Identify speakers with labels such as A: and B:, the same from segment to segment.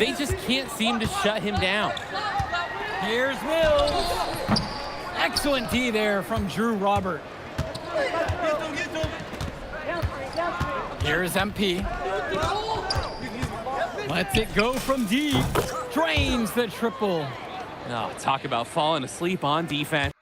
A: They just can't seem to shut him down.
B: Here's Mills. Excellent D there from Drew Robert. Here's MP. Lets it go from deep. Drains the triple.
A: Oh, talk about falling asleep on defense.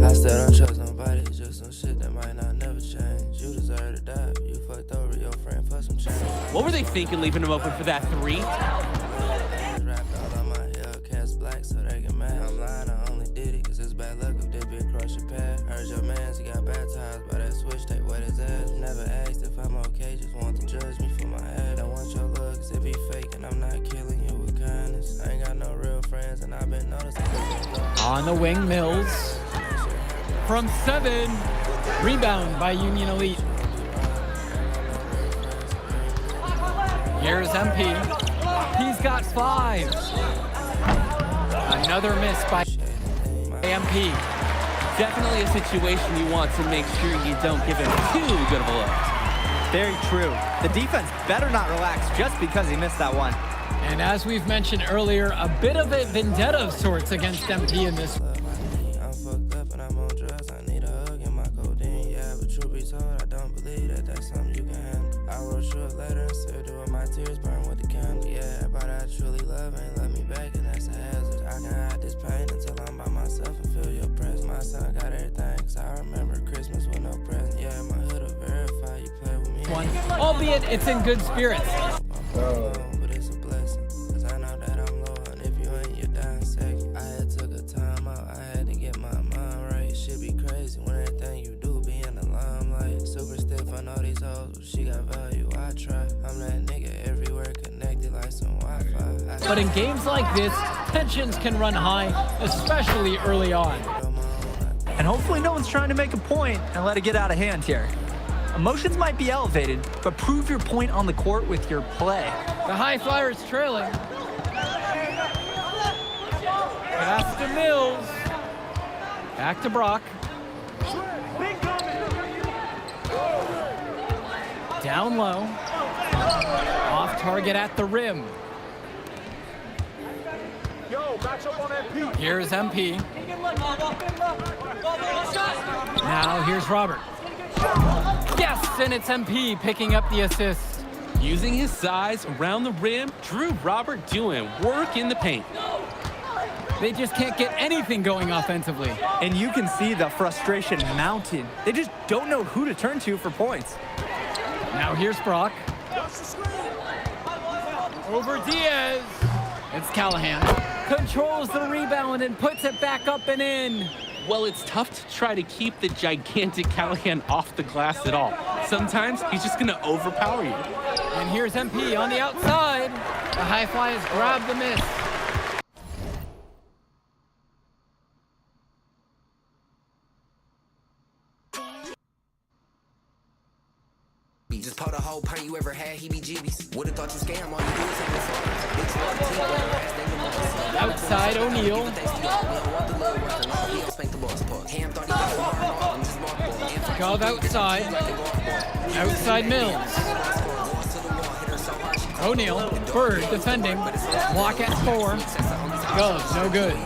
C: I still don't trust nobody, just some shit that might not never change. You deserve to die, you fucked over your friend for some change.
A: What were they thinking leaving him open for that three?
C: Wrapped all on my Hellcats black so they get mad. I'm lying, I only did it cause it's bad luck if they be across your path. Heard your mans, he got baptized by that switch, they wet his ass. Never asked if I'm okay, just want to judge me for my head. Don't want your love cause it be fake and I'm not killing you with kindness. I ain't got no real friends and I've been noticing.
B: On the wing, Mills. From 7, rebound by Union Elite. Here's MP. He's got 5. Another miss by MP.
A: Definitely a situation you want to make sure you don't give him too good of a look.
D: Very true. The defense better not relax just because he missed that one.
B: And as we've mentioned earlier, a bit of a vendetta of sorts against MP in this.
C: I'm fucked up and I'm on drugs. I need a hug and my codeine. Yeah, but truth be told, I don't believe that that's something you can handle. I wrote you a letter and said, doing my tears burn with the candle. Yeah, but I truly love ain't let me back, and that's a hazard. I can hide this pain until I'm by myself and feel your presence. My son got everything, cause I remember Christmas with no present. Yeah, my hood will verify you play with me.
B: One, albeit it's in good spirits.
C: But it's a blessing, cause I know that I'm low, and if you ain't, you're dying second. I had took a time out, I had to get my mind right. Shit be crazy when everything you do be in the limelight. Super stiff, I know these hoes, but she got value, I try. I'm that nigga everywhere, connected like some Wi-Fi.
B: But in games like this, tensions can run high, especially early on.
D: And hopefully no one's trying to make a point and let it get out of hand here. Emotions might be elevated, but prove your point on the court with your play.
B: The High Flyers trailing. Pass to Mills. Back to Brock. Down low. Off target at the rim. Here's MP. Now here's Robert. Yes, and it's MP picking up the assist.
A: Using his size around the rim, Drew Robert doing work in the paint.
B: They just can't get anything going offensively.
D: And you can see the frustration mounting. They just don't know who to turn to for points.
B: Now here's Brock. Over Diaz. It's Callahan. Controls the rebound and puts it back up and in.
A: Well, it's tough to try to keep the gigantic Callahan off the glass at all. Sometimes he's just going to overpower you.
B: And here's MP on the outside. The High Flyers grab the miss.
E: Just pour the whole pint you ever had, heebie-jeebies. Would've thought you scam, all you do is
B: Outside O'Neal. Gov outside. Outside Mills. O'Neal, Bird defending. Block at 4. Gov, no good.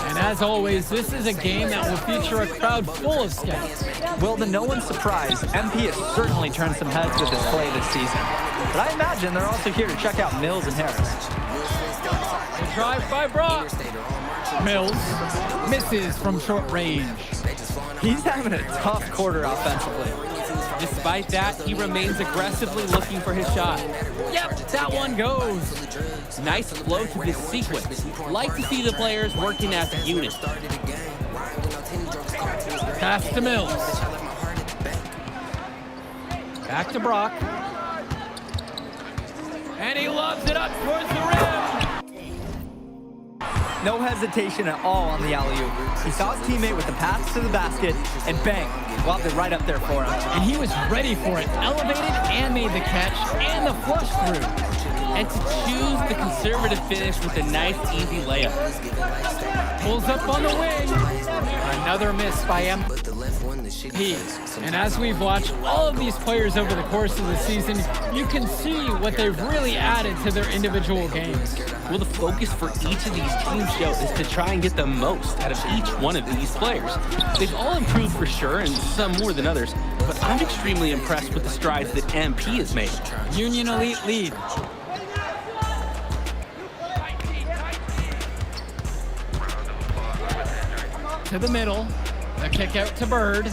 B: And as always, this is a game that will feature a crowd full of scouts.
D: Well, to no one's surprise, MP has certainly turned some heads with his play this season. But I imagine they're also here to check out Mills and Harris.
B: The drive by Brock. Mills misses from short range.
D: He's having a tough quarter offensively.
A: Despite that, he remains aggressively looking for his shot.
B: Yep, that one goes.
A: Nice flow to this sequence. Like to see the players working as a unit.
B: Pass to Mills. Back to Brock. And he lobs it up towards the rim.
D: No hesitation at all on the alley-oop. He saw his teammate with the pass to the basket, and bang, lobbed it right up there for him.
B: And he was ready for it. Elevated and made the catch and the flush through.
A: And to choose the conservative finish with a nice, easy layup.
B: Pulls up on the wing. Another miss by MP. And as we've watched all of these players over the course of the season, you can see what they've really added to their individual games.
A: Well, the focus for each of these teams show is to try and get the most out of each one of these players. They've all improved for sure, and some more than others, but I'm extremely impressed with the strides that MP has made.
B: Union Elite lead. To the middle, the kick out to Bird.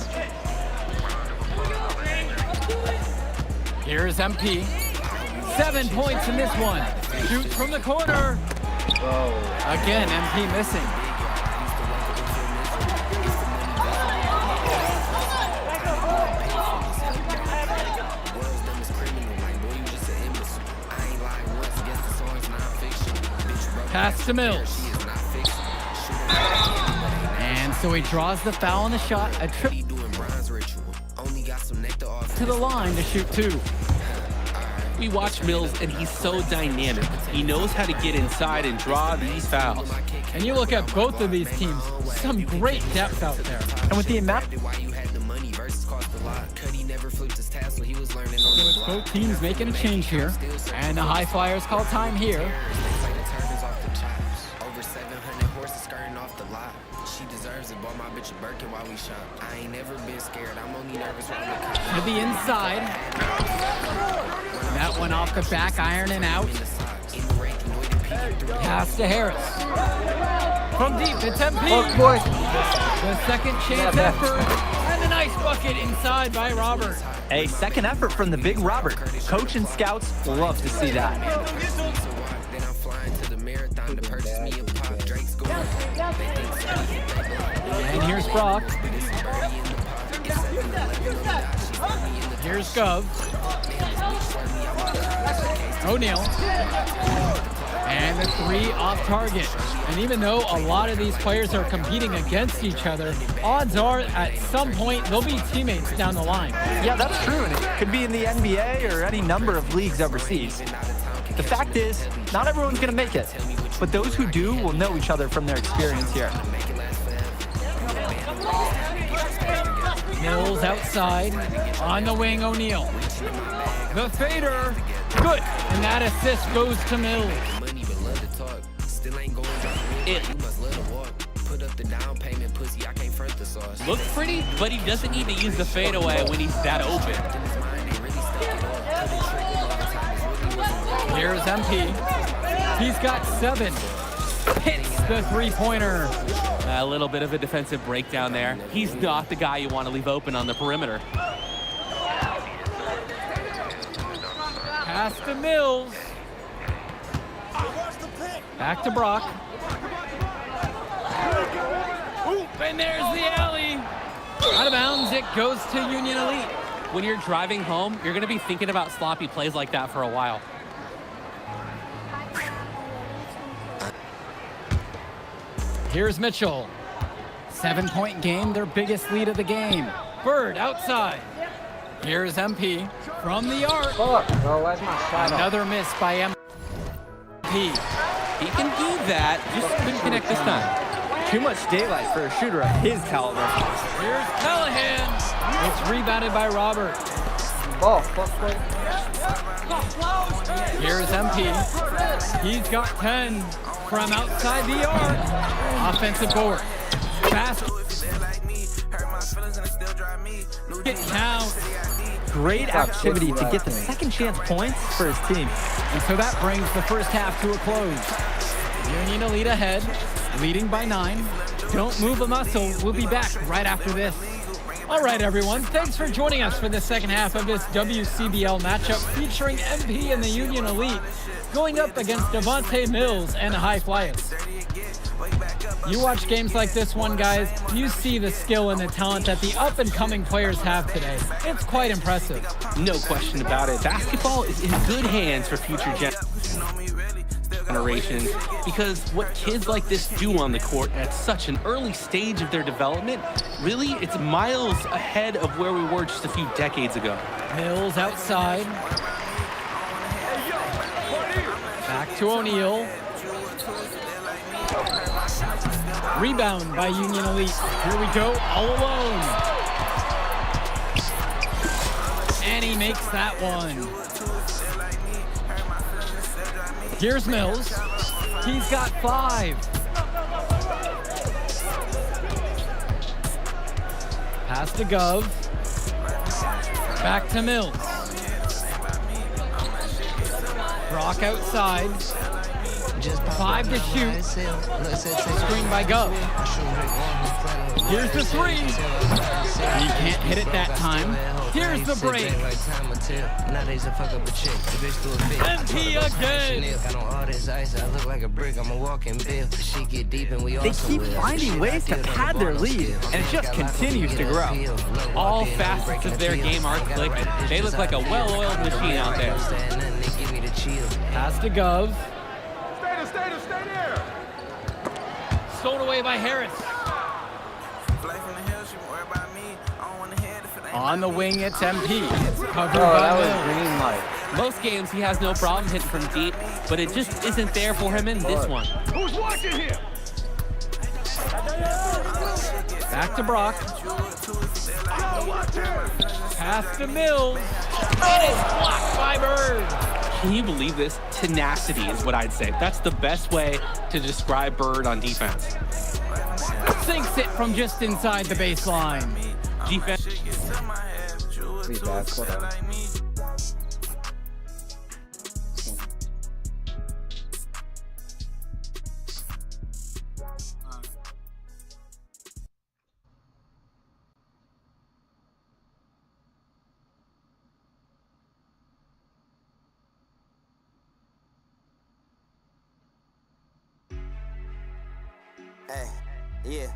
B: Here's MP. 7 points in this one. Shoots from the corner. Again, MP missing. Pass to Mills. And so he draws the foul on the shot. A trip to the line to shoot two.
A: We watch Mills, and he's so dynamic. He knows how to get inside and draw these fouls.
B: And you look at both of these teams, some great depth out there.
D: And with the amount...
B: So both teams making a change here. And the High Flyers call time here.
E: Over 700 horses skirting off the lot. She deserves it, bought my bitch a Birkin while we shop. I ain't never been scared, I'm only nervous when I'm
B: To the inside. That one off the back iron and out. Pass to Harris. From deep, it's MP.
D: Oh, boy.
B: The second chance effort. And a nice bucket inside by Robert.
D: A second effort from the big Robert. Coach and scouts love to see that.
E: Then I'm flying to the marathon to purchase me a pop. Drake's going.
B: And here's Brock. Here's Gov. O'Neal. And the three off target. And even though a lot of these players are competing against each other, odds are at some point they'll be teammates down the line.
D: Yeah, that's true, and it could be in the NBA or any number of leagues overseas. The fact is, not everyone's going to make it, but those who do will know each other from their experience here.
B: Mills outside. On the wing, O'Neal. The fader. Good. And that assist goes to Mills.
A: Looks pretty, but he doesn't need to use the fadeaway when he's that open.
B: Here's MP. He's got 7. Hits the three-pointer.
A: A little bit of a defensive breakdown there. He's not the guy you want to leave open on the perimeter.
B: Pass to Mills. Back to Brock. And there's the alley. Out of bounds, it goes to Union Elite.
A: When you're driving home, you're going to be thinking about sloppy plays like that for a while.
B: Here's Mitchell. 7-point game, their biggest lead of the game. Bird outside. Here's MP from the arc.
F: Fuck, bro, where's my shot?
B: Another miss by MP.
A: He can do that, just couldn't connect this time.
D: Too much daylight for a shooter of his caliber.
B: Here's Callahan. It's rebounded by Robert.
F: Oh, fuck.
B: Here's MP. He's got 10 from outside the arc. Offensive board. Fast. It counts.
D: Great activity to get the second chance points for his team.
B: And so that brings the first half to a close. Union Elite ahead, leading by 9. Don't move a muscle. We'll be back right after this. All right, everyone. Thanks for joining us for the second half of this WCBL matchup featuring MP and the Union Elite going up against Devontae Mills and High Flyers. You watch games like this one, guys, you see the skill and the talent that the up-and-coming players have today. It's quite impressive.
A: No question about it. Basketball is in good hands for future generations because what kids like this do on the court at such an early stage of their development, really, it's miles ahead of where we were just a few decades ago.
B: Mills outside. Back to O'Neal. Rebound by Union Elite. Here we go, all alone. And he makes that one. Here's Mills. He's got 5. Pass to Gov. Back to Mills. Brock outside. 5 to shoot. Screen by Gov. Here's the 3. He can't hit it that time. Here's the break. MP again.
D: They keep finding ways to pad their lead, and it just continues to grow.
A: All facets of their game are clicking. They look like a well-oiled machine out there.
B: Pass to Gov. Stolen away by Harris. On the wing, it's MP. Covered by
D: that was
B: Mills.
D: green light.
A: Most games he has no problem hitting from deep, but it just isn't there for him in this one.
G: Who's watching here?
B: Back to Brock. Pass to Mills. And it's blocked by Bird.
A: Can you believe this? Tenacity is what I'd say. That's the best way to describe Bird on defense.
B: Sinks it from just inside the baseline.
A: Defense.
F: Pretty bad.
E: Hey, yeah.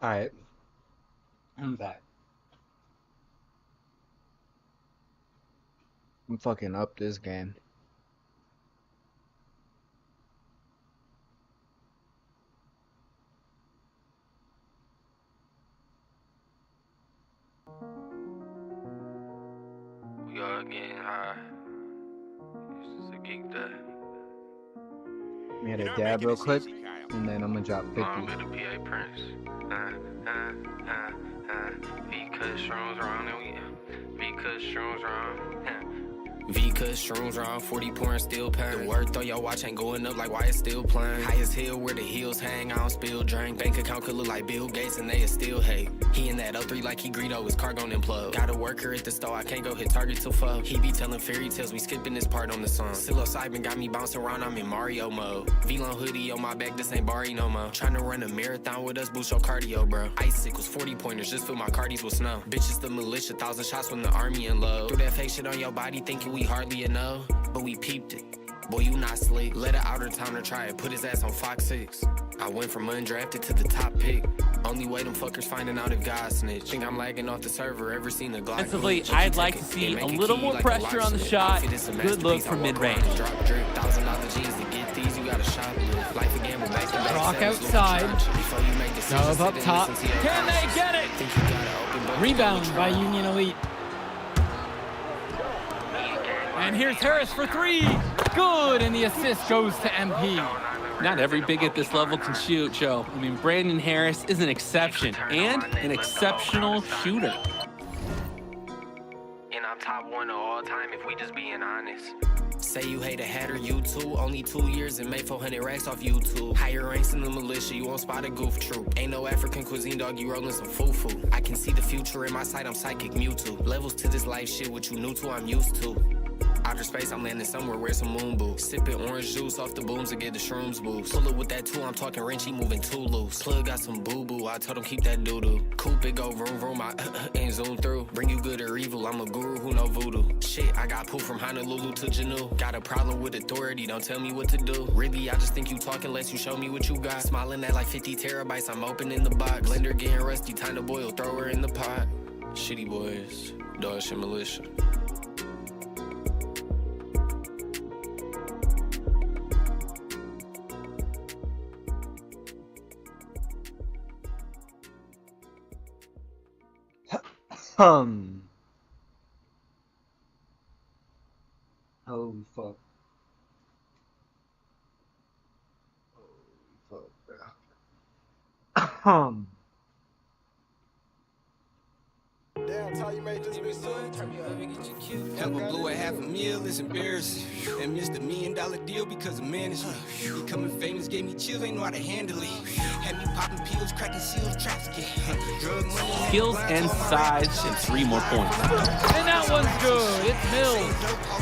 G: Alright. I'm back. I'm fucking up this game.
F: We all getting high. It's just a geek day.
G: We had a dab real quick, and then I'm gonna drop 50.
F: I'm with the PA Prince. Because shrooms wrong, and because shrooms wrong.
E: V cause shrooms round 40 pouring steel pan. The word throw your watch ain't going up like why it's still playing. Highest hill where the heels hang, I don't spill drink. Bank account could look like Bill Gates and they still hate. He in that 03 like he Greedo, his car gon' implode. Got a worker at the store, I can't go hit Target till 4. He be telling fairy tales, we skipping this part on the song. Psilocybin got me bouncing around, I'm in Mario mode. V-Lone hoodie on my back, this ain't Barry no more. Tryna run a marathon with us, boost your cardio, bro. Icicles, 40 pointers, just fill my cardies with snow. Bitches the militia, 1,000 shots from the army in low. Threw that fake shit on your body, thinking we hardly enough. But we peeped it. Boy, you not slick. Let an outer towner try it. Put his ass on Fox 6. I went from undrafted to the top pick. Only way them fuckers finding out if God snitch. Think I'm lagging off the server. Ever seen a Glock?
A: Defensively, I'd like to see a little more pressure on the shot. Good look from mid-range.
E: Drop drip, $1,000 jeans to get these. You got a shot. Life a gamble, back to back.
B: Rock outside. Dove up top. Can they get it? Rebound by Union Elite. And here's Harris for 3. Good, and the assist goes to MP.
A: Not every big at this level can shoot, Joe. I mean, Brandon Harris is an exception and an exceptional shooter.
E: And I'm top 1 of all time if we just being honest. Say you hate a hatter, you too. Only 2 years and made 400 racks off YouTube. Higher ranks in the militia, you won't spot a goof troop. Ain't no African cuisine, dog, you rolling some foo-foo. I can see the future in my sight, I'm psychic Mewtwo. Levels to this life shit, what you new to, I'm used to. Outer space, I'm landing somewhere, wear some moon boots. Sipping orange juice off the booms to get the shrooms boost. Pull up with that tool, I'm talking wrench, he moving too loose. Plug got some boo-boo, I told him keep that doo-doo. Coupe it go vroom vroom, I and zoom through. Bring you good or evil, I'm a guru who know voodoo. Shit, I got poo from Honolulu to Janu. Got a problem with authority, don't tell me what to do. Really, I just think you talking unless you show me what you got. Smiling at like 50 terabytes, I'm opening the box. Blender getting rusty, time to boil, throw her in the pot. Shitty boys, dog shit militia.
G: Holy fuck. Holy fuck, bro.
H: Damn, how you made this bitch so
E: Ever blew a $500,000, it's embarrassing. And missed $1 million deal because of management. Becoming famous gave me chills, ain't know how to handle it. Had me popping pills, cracking seals, trafficking. Drug money.
A: Skills and size and 3 more points.
B: And that one's good. It's Mills.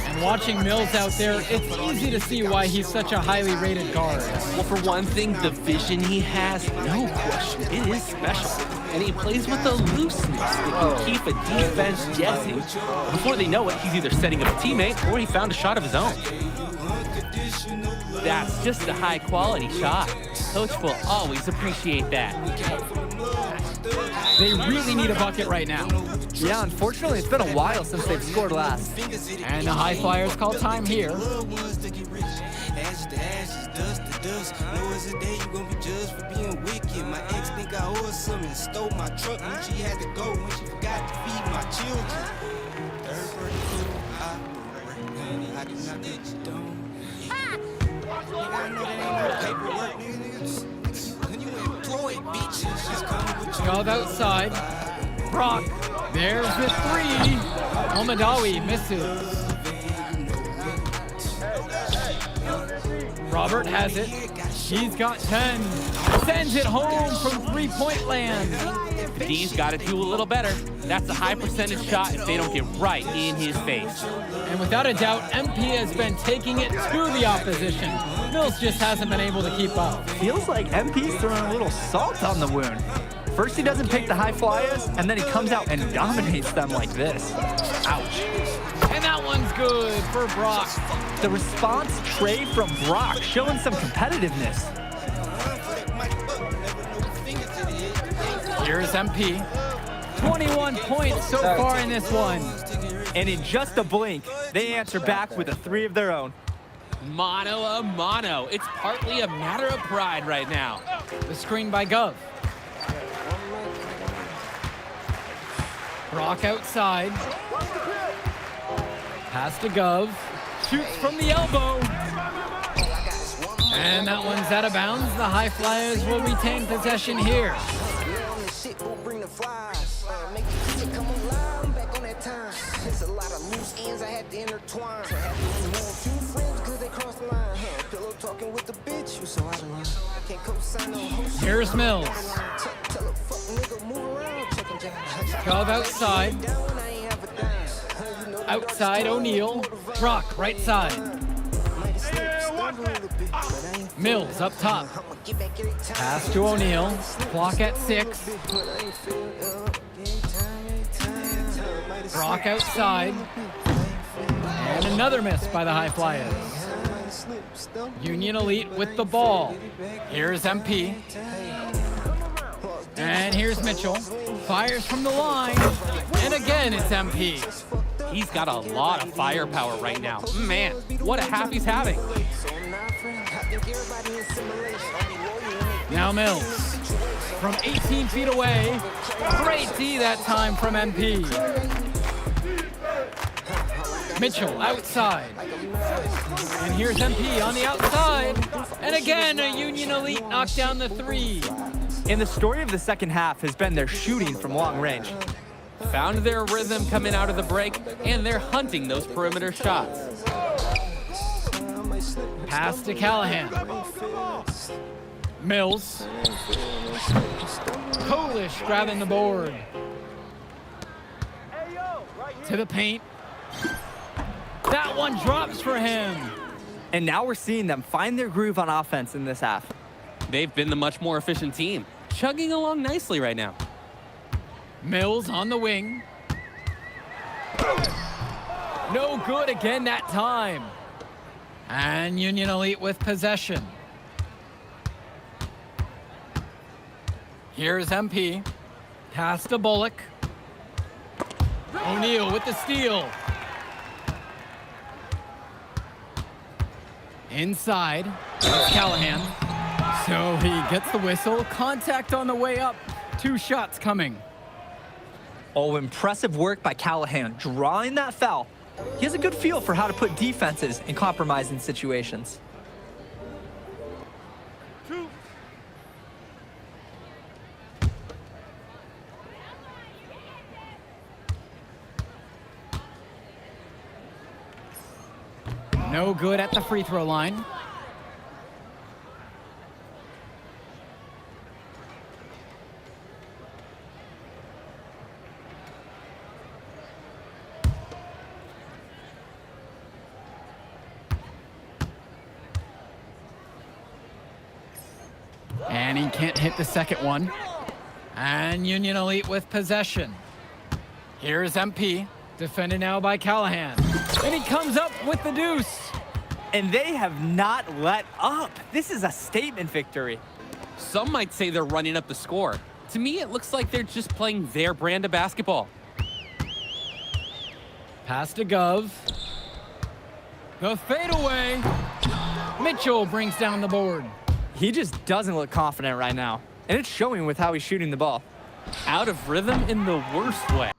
B: And watching Mills out there, it's easy to see why he's such a highly rated guard.
A: Well, for one thing, the vision he has, no question, it is special. And he plays with a looseness that can keep a defense guessing. Before they know it, he's either setting up a teammate or he found a shot of his own. That's just a high-quality shot. Coach will always appreciate that.
B: They really need a bucket right now.
D: Yeah, unfortunately, it's been a while since they've scored last.
B: And the High Flyers call time here.
E: Know it's a day you gon' be judged for being wicked. My ex think I owe her something, stole my truck when she had to go, when she forgot to feed my children. Third person, I do not let you down. Nigga, I know that ain't no paperwork, nigga. You employed, bitch. Just come with your
B: Shove outside. Brock, there's the 3. Omadawi misses. Robert has it. He's got 10. Sends it home from 3-point land.
A: D's got to do a little better. That's a high percentage shot if they don't get right in his face.
B: And without a doubt, MP has been taking it to the opposition. Mills just hasn't been able to keep up.
D: Feels like MP's throwing a little salt on the wound. First he doesn't pick the High Flyers, and then he comes out and dominates them like this. Ouch.
B: And that one's good for Brock.
D: The response tray from Brock showing some competitiveness.
B: Here's MP. 21 points so far in this one.
D: And in just a blink, they answer back with a 3 of their own.
A: Mano a mano. It's partly a matter of pride right now.
B: The screen by Gov. Brock outside. Pass to Gov. Shoots from the elbow. And that one's out of bounds. The High Flyers will retain possession here.
E: There's a lot of loose ends I had to intertwine. So I had to move on 2 friends because they crossed the line. Pillow talking with the bitch, you so out of line. Can't co-sign no host.
B: Here's Mills.
E: Tell a fuck nigga move around, checking John.
B: Gov outside. Outside O'Neal. Brock right side. Mills up top. Pass to O'Neal. Clock at 6. Brock outside. And another miss by the High Flyers. Union Elite with the ball. Here's MP. And here's Mitchell. Fires from the line. And again, it's MP.
A: He's got a lot of firepower right now. Man, what a half he's having.
B: Now Mills. From 18 feet away. Great D that time from MP. Mitchell outside. And here's MP on the outside. And again, a Union Elite knocked down the 3.
D: And the story of the second half has been their shooting from long range.
A: Found their rhythm coming out of the break, and they're hunting those perimeter shots.
B: Pass to Callahan. Mills. Polish grabbing the board. To the paint. That one drops for him.
D: And now we're seeing them find their groove on offense in this half.
A: They've been the much more efficient team, chugging along nicely right now.
B: Mills on the wing. No good again that time. And Union Elite with possession. Here's MP. Pass to Bullock. O'Neal with the steal. Inside. That's Callahan. So he gets the whistle. Contact on the way up. 2 shots coming.
D: Oh, impressive work by Callahan, drawing that foul. He has a good feel for how to put defenses in compromising situations.
B: No good at the free throw line. And he can't hit the second one. And Union Elite with possession. Here's MP, defended now by Callahan. And he comes up with the deuce.
D: And they have not let up. This is a statement victory.
A: Some might say they're running up the score. To me, it looks like they're just playing their brand of basketball.
B: Pass to Gov. The fadeaway. Mitchell brings down the board.
D: He just doesn't look confident right now. And it's showing with how he's shooting the ball.
A: Out of rhythm in the worst way.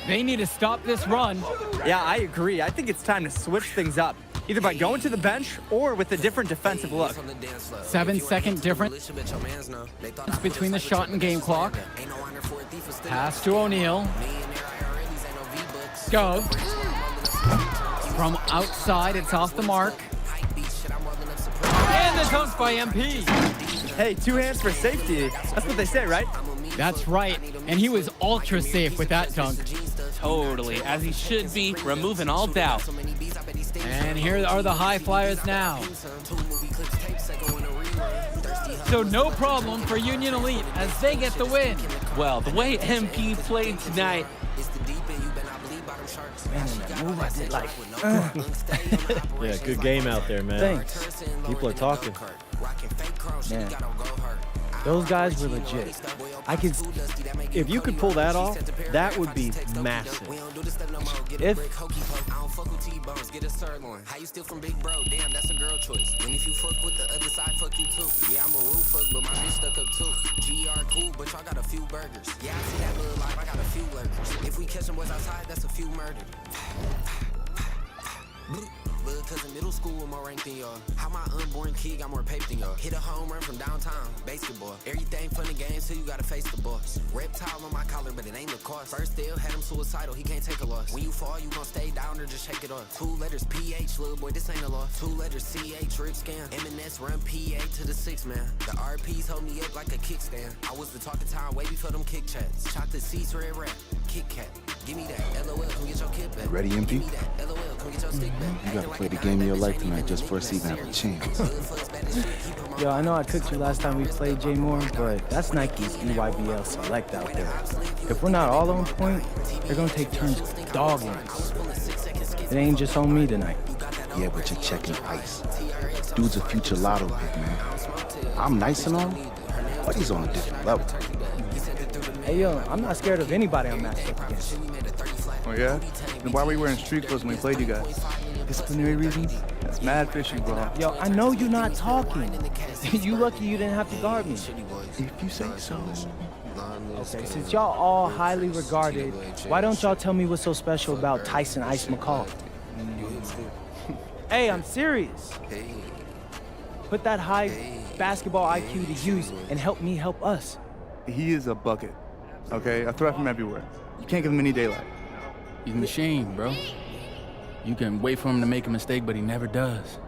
B: They need to stop this run.
D: Yeah, I agree. I think it's time to switch things up, either by going to the bench or with a different defensive look.
B: 7-second difference between the shot and game clock. Pass to O'Neal. Go. From outside, it's off the mark. And the dunk by MP.
D: Hey, 2 hands for safety. That's what they say, right?
B: That's right. And he was ultra safe with that dunk.
A: Totally, as he should be, removing all doubt.
B: And here are the High Flyers now. So no problem for Union Elite as they get the win.
A: well. The way MP played tonight,
D: Man, in that move I did like,
I: Yeah, good game out there, man.
D: thanks.
I: People are talking.
D: Man, those guys were legit.
I: If you could pull that off, that would be massive.
D: If
E: get a sirloin. How you steal from Big Bro? Damn, that's a girl choice. And if you fuck with the other side, fuck you too. Yeah, I'm a rule fuck, but my bitch stuck up too. GR cool, but y'all got a few burgers. Yeah, I see that little life, I got a few lurkers. If we catch them boys outside, that's a few murders. Little cousin middle school with more rank than y'all. How my unborn kid got more paper than y'all. Hit a home run from downtown, basketball. Everything fun and games till you gotta face the boss. Reptile on my collar, but it ain't the cost. First deal had him suicidal, he can't take a loss. When you fall, you gon' stay down or just shake it off. 2 letters PH, little boy, this ain't a loss. 2 letters CH, rip scan. M&S run PA to the 6 man. The RPs hold me up like a kickstand. I was the talk of time way before them kick chats. Chocolate seats, red rap, Kit Kat. Give me that LOL, come get your kid back.
J: Ready, MP?
E: Give me that LOL, come get your stick back.
J: You gotta play the game of your life tonight just for us to even have a chance.
K: Yo, I know I cooked you last time we played J Moore, but that's Nike's EYBL Select out there. If we're not all on point, they're gonna take turns dogging us. It ain't just on me tonight.
J: Yeah, but you're checking ice. Dude's a future lotto pick, man. I'm nice and all, but he's on a different level.
K: Hey, yo, I'm not scared of anybody I'm matched up against.
L: Oh, yeah? Then why were we wearing street clothes when we played you guys? Disciplinary reasons? That's mad fishy, bro.
K: Yo, I know you're not talking. You lucky you didn't have to guard me.
J: If you say so.
K: Okay, since y'all all highly regarded, why don't y'all tell me what's so special about Tyson Ice McCall? Hey, I'm serious. Put that high basketball IQ to use and help me help us.
L: He is a bucket, okay? A threat from everywhere. You can't give him any daylight.
M: He's a machine, bro. You can wait for him to make a mistake, but he never does.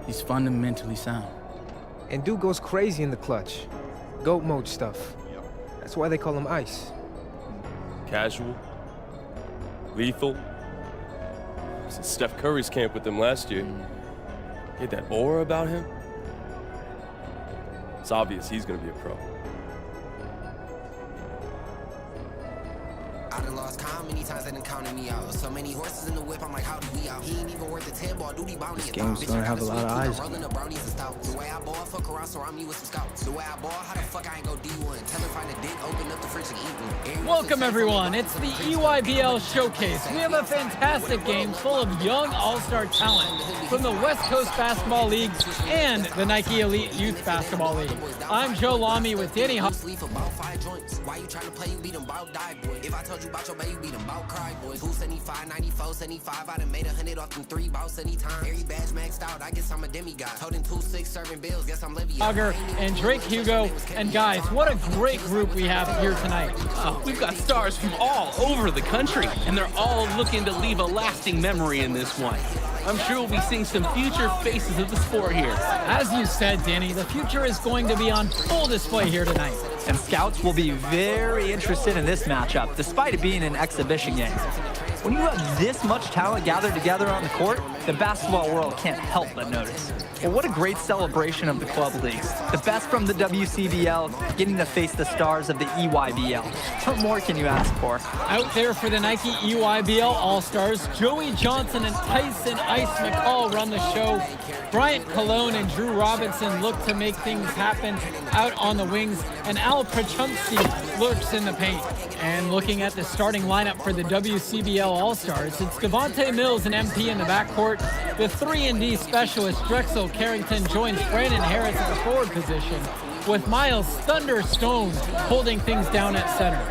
M: He's fundamentally sound.
N: And dude goes crazy in the clutch. Goat mode stuff. That's why they call him Ice.
O: Casual. Lethal. Since Steph Curry's camp with them last year. He had that aura about him. It's obvious he's gonna be a pro.
E: I done lost count many times they done counted me out. So many horses in the whip, I'm like, how do we out? He ain't even worth the 10 ball, duty bounty.
K: This game's gonna have a lot of eyes.
E: Rolling the brownies and stout. The way I ball, fuck around, surround me with some scouts. The way I ball, how the fuck I ain't go D1? Tell her find a dick, open up the fridge and eat one.
B: Welcome everyone, it's the EYBL Showcase. We have a fantastic game full of young all-star talent from the West Coast Basketball League and the Nike Elite Youth Basketball League. I'm Joe Lamy with Danny Hall.
E: Why you trying to play, you beat them bout die, boy. If I told you about your baby, you beat them bout cry, boy. 275, 94, 75, I done made 100 off them 3 bouts anytime. Every badge maxed out, I guess I'm a demigod. Holding 2-6, serving bills, guess I'm Livy.
B: And Drake Hugo. And guys, what a great group we have here tonight.
A: we've got stars from all over the country, and they're all looking to leave a lasting memory in this one. I'm sure we'll be seeing some future faces of the sport here.
B: As you said, Danny, the future is going to be on full display here tonight.
D: And scouts will be very interested in this matchup, despite it being an exhibition game. When you have this much talent gathered together on the court, the basketball world can't help but notice. Well, what a great celebration of the club leagues. The best from the WCBL, getting to face the stars of the EYBL. What more can you ask for?
B: Out there for the Nike EYBL All-Stars, Joey Johnson and Tyson Ice McCall run the show. Bryant Cologne and Drew Robinson look to make things happen out on the wings, and Al Prachumsky lurks in the paint. And looking at the starting lineup for the WCBL All-Stars, it's Devontae Mills and MP in the backcourt. The 3-and-D specialist Drexel Carrington joins Brandon Harris at the forward position, with Miles Thunderstone holding things down at center.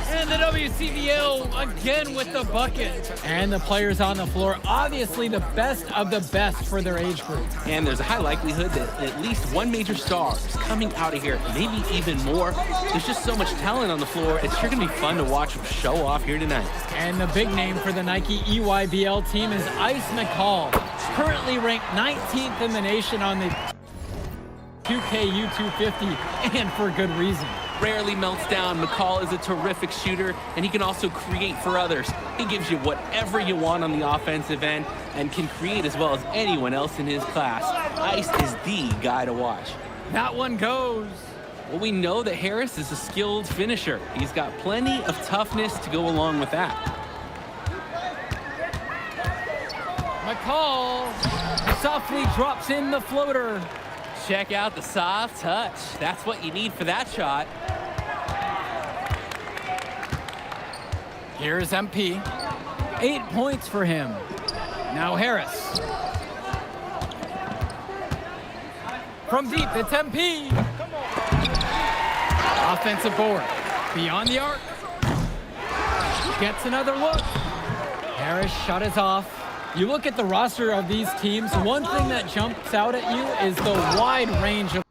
B: And the WCBL again with the bucket. And the players on the floor, obviously the best of the best for their age group.
A: And there's a high likelihood that at least one major star is coming out of here, maybe even more. There's just so much talent on the floor. It's sure gonna be fun to watch them show off here tonight.
B: And the big name for the Nike EYBL team is Ice McCall, currently ranked 19th in the nation on the 2K U250, and for good reason.
A: Rarely melts down. McCall is a terrific shooter, and he can also create for others. He gives you whatever you want on the offensive end and can create as well as anyone else in his class. Ice is the guy to watch.
B: That one goes.
A: Well, we know that Harris is a skilled finisher. He's got plenty of toughness to go along with that.
B: McCall softly drops in the floater.
A: Check out the soft touch. That's what you need for that shot.
B: Here's MP. 8 points for him. Now Harris. From deep, it's MP. Offensive board. Beyond the arc. Gets another look. Harris' shot is off. You look at the roster of these teams, one thing that jumps out at you is the wide range of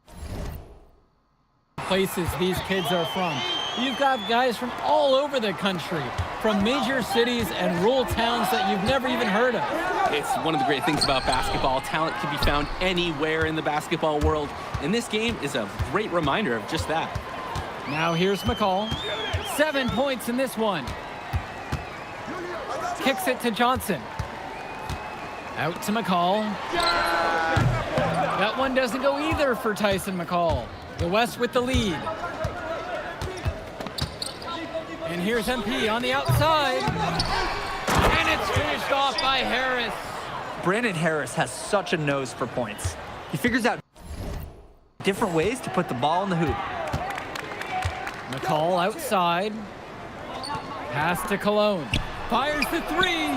B: places these kids are from. You've got guys from all over the country, from major cities and rural towns that you've never even heard of.
A: It's one of the great things about basketball. Talent can be found anywhere in the basketball world, and this game is a great reminder of just that.
B: Now here's McCall. 7 points in this one. Kicks it to Johnson. Out to McCall. That one doesn't go either for Tyson McCall. The West with the lead. And here's MP on the outside. And it's finished off by Harris.
D: Brandon Harris has such a nose for points. He figures out different ways to put the ball in the hoop.
B: McCall outside. Pass to Cologne. Fires the three.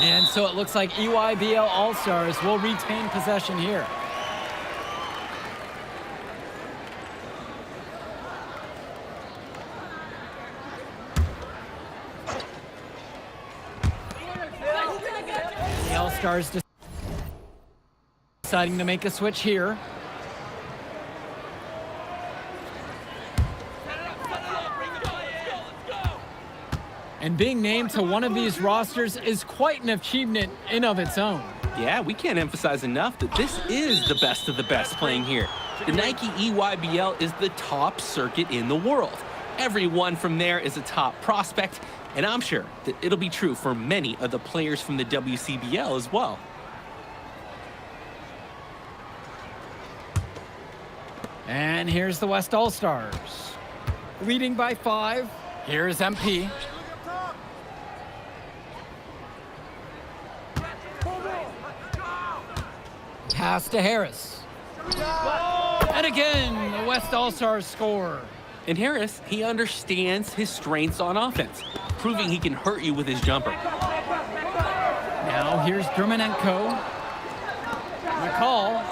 B: And so it looks like EYBL All-Stars will retain possession here. The All-Stars deciding to make a switch here. And being named to one of these rosters is quite an achievement in of its own.
A: Yeah, we can't emphasize enough that this is the best of the best playing here. The Nike EYBL is the top circuit in the world. Everyone from there is a top prospect, and I'm sure that it'll be true for many of the players from the WCBL as well.
B: And here's the West All-Stars. Leading by 5. Here's MP. Pass to Harris. And again, the West All-Stars score.
A: And Harris, he understands his strengths on offense, proving he can hurt you with his jumper.
B: Now here's Drumanenko. McCall.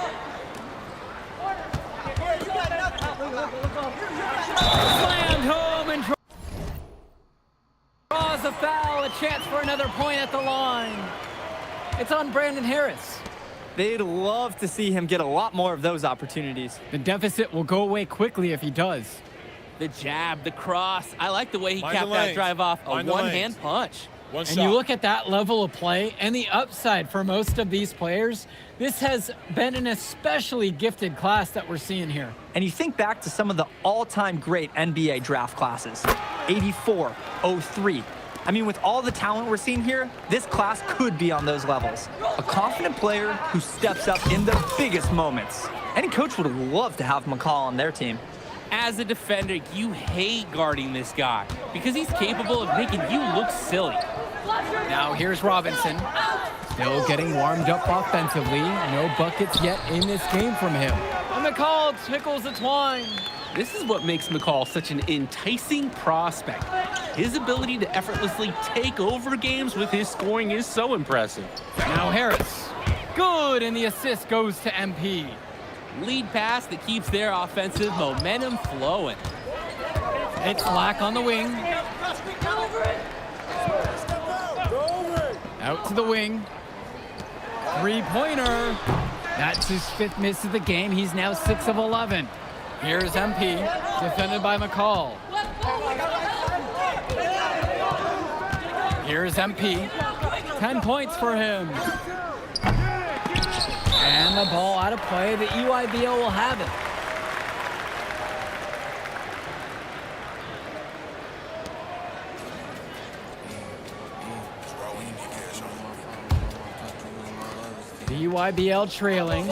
B: Slammed home and draws a foul. A chance for another point at the line. It's on Brandon Harris.
D: They'd love to see him get a lot more of those opportunities.
B: The deficit will go away quickly if he does.
A: The jab, the cross. I like the way he capped that drive off. A one-hand punch.
B: And you look at that level of play and the upside for most of these players, this has been an especially gifted class that we're seeing here.
D: And you think back to some of the all-time great NBA draft classes, 84, 03. I mean, with all the talent we're seeing here, this class could be on those levels. A confident player who steps up in the biggest moments. Any coach would love to have McCall on their team.
A: As a defender, you hate guarding this guy because he's capable of making you look silly.
B: Now here's Robinson. Still getting warmed up offensively. No buckets yet in this game from him. And McCall tickles the twine.
A: This is what makes McCall such an enticing prospect. His ability to effortlessly take over games with his scoring is so impressive.
B: Now Harris. Good, and the assist goes to MP.
A: Lead pass that keeps their offensive momentum flowing.
B: It's Lack on the wing. Out to the wing. Three-pointer. That's his 5th miss of the game. He's now 6 of 11. Here's MP, defended by McCall. Here's MP. 10 points for him. And the ball out of play. The EYBL will have it. The EYBL trailing.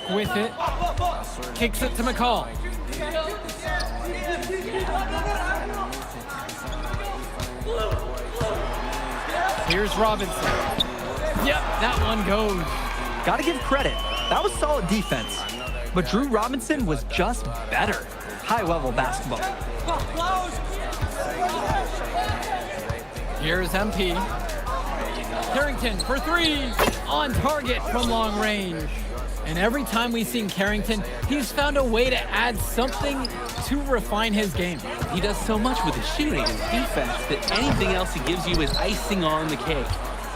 B: Black with it. Kicks it to McCall. Here's Robinson. Yep, that one goes.
D: Gotta give credit. That was solid defense. But Drew Robinson was just better. High-level basketball.
B: Here's MP. Carrington for three. On target from long range. And every time we've seen Carrington, he's found a way to add something to refine his game.
A: He does so much with his shooting and defense that anything else he gives you is icing on the cake.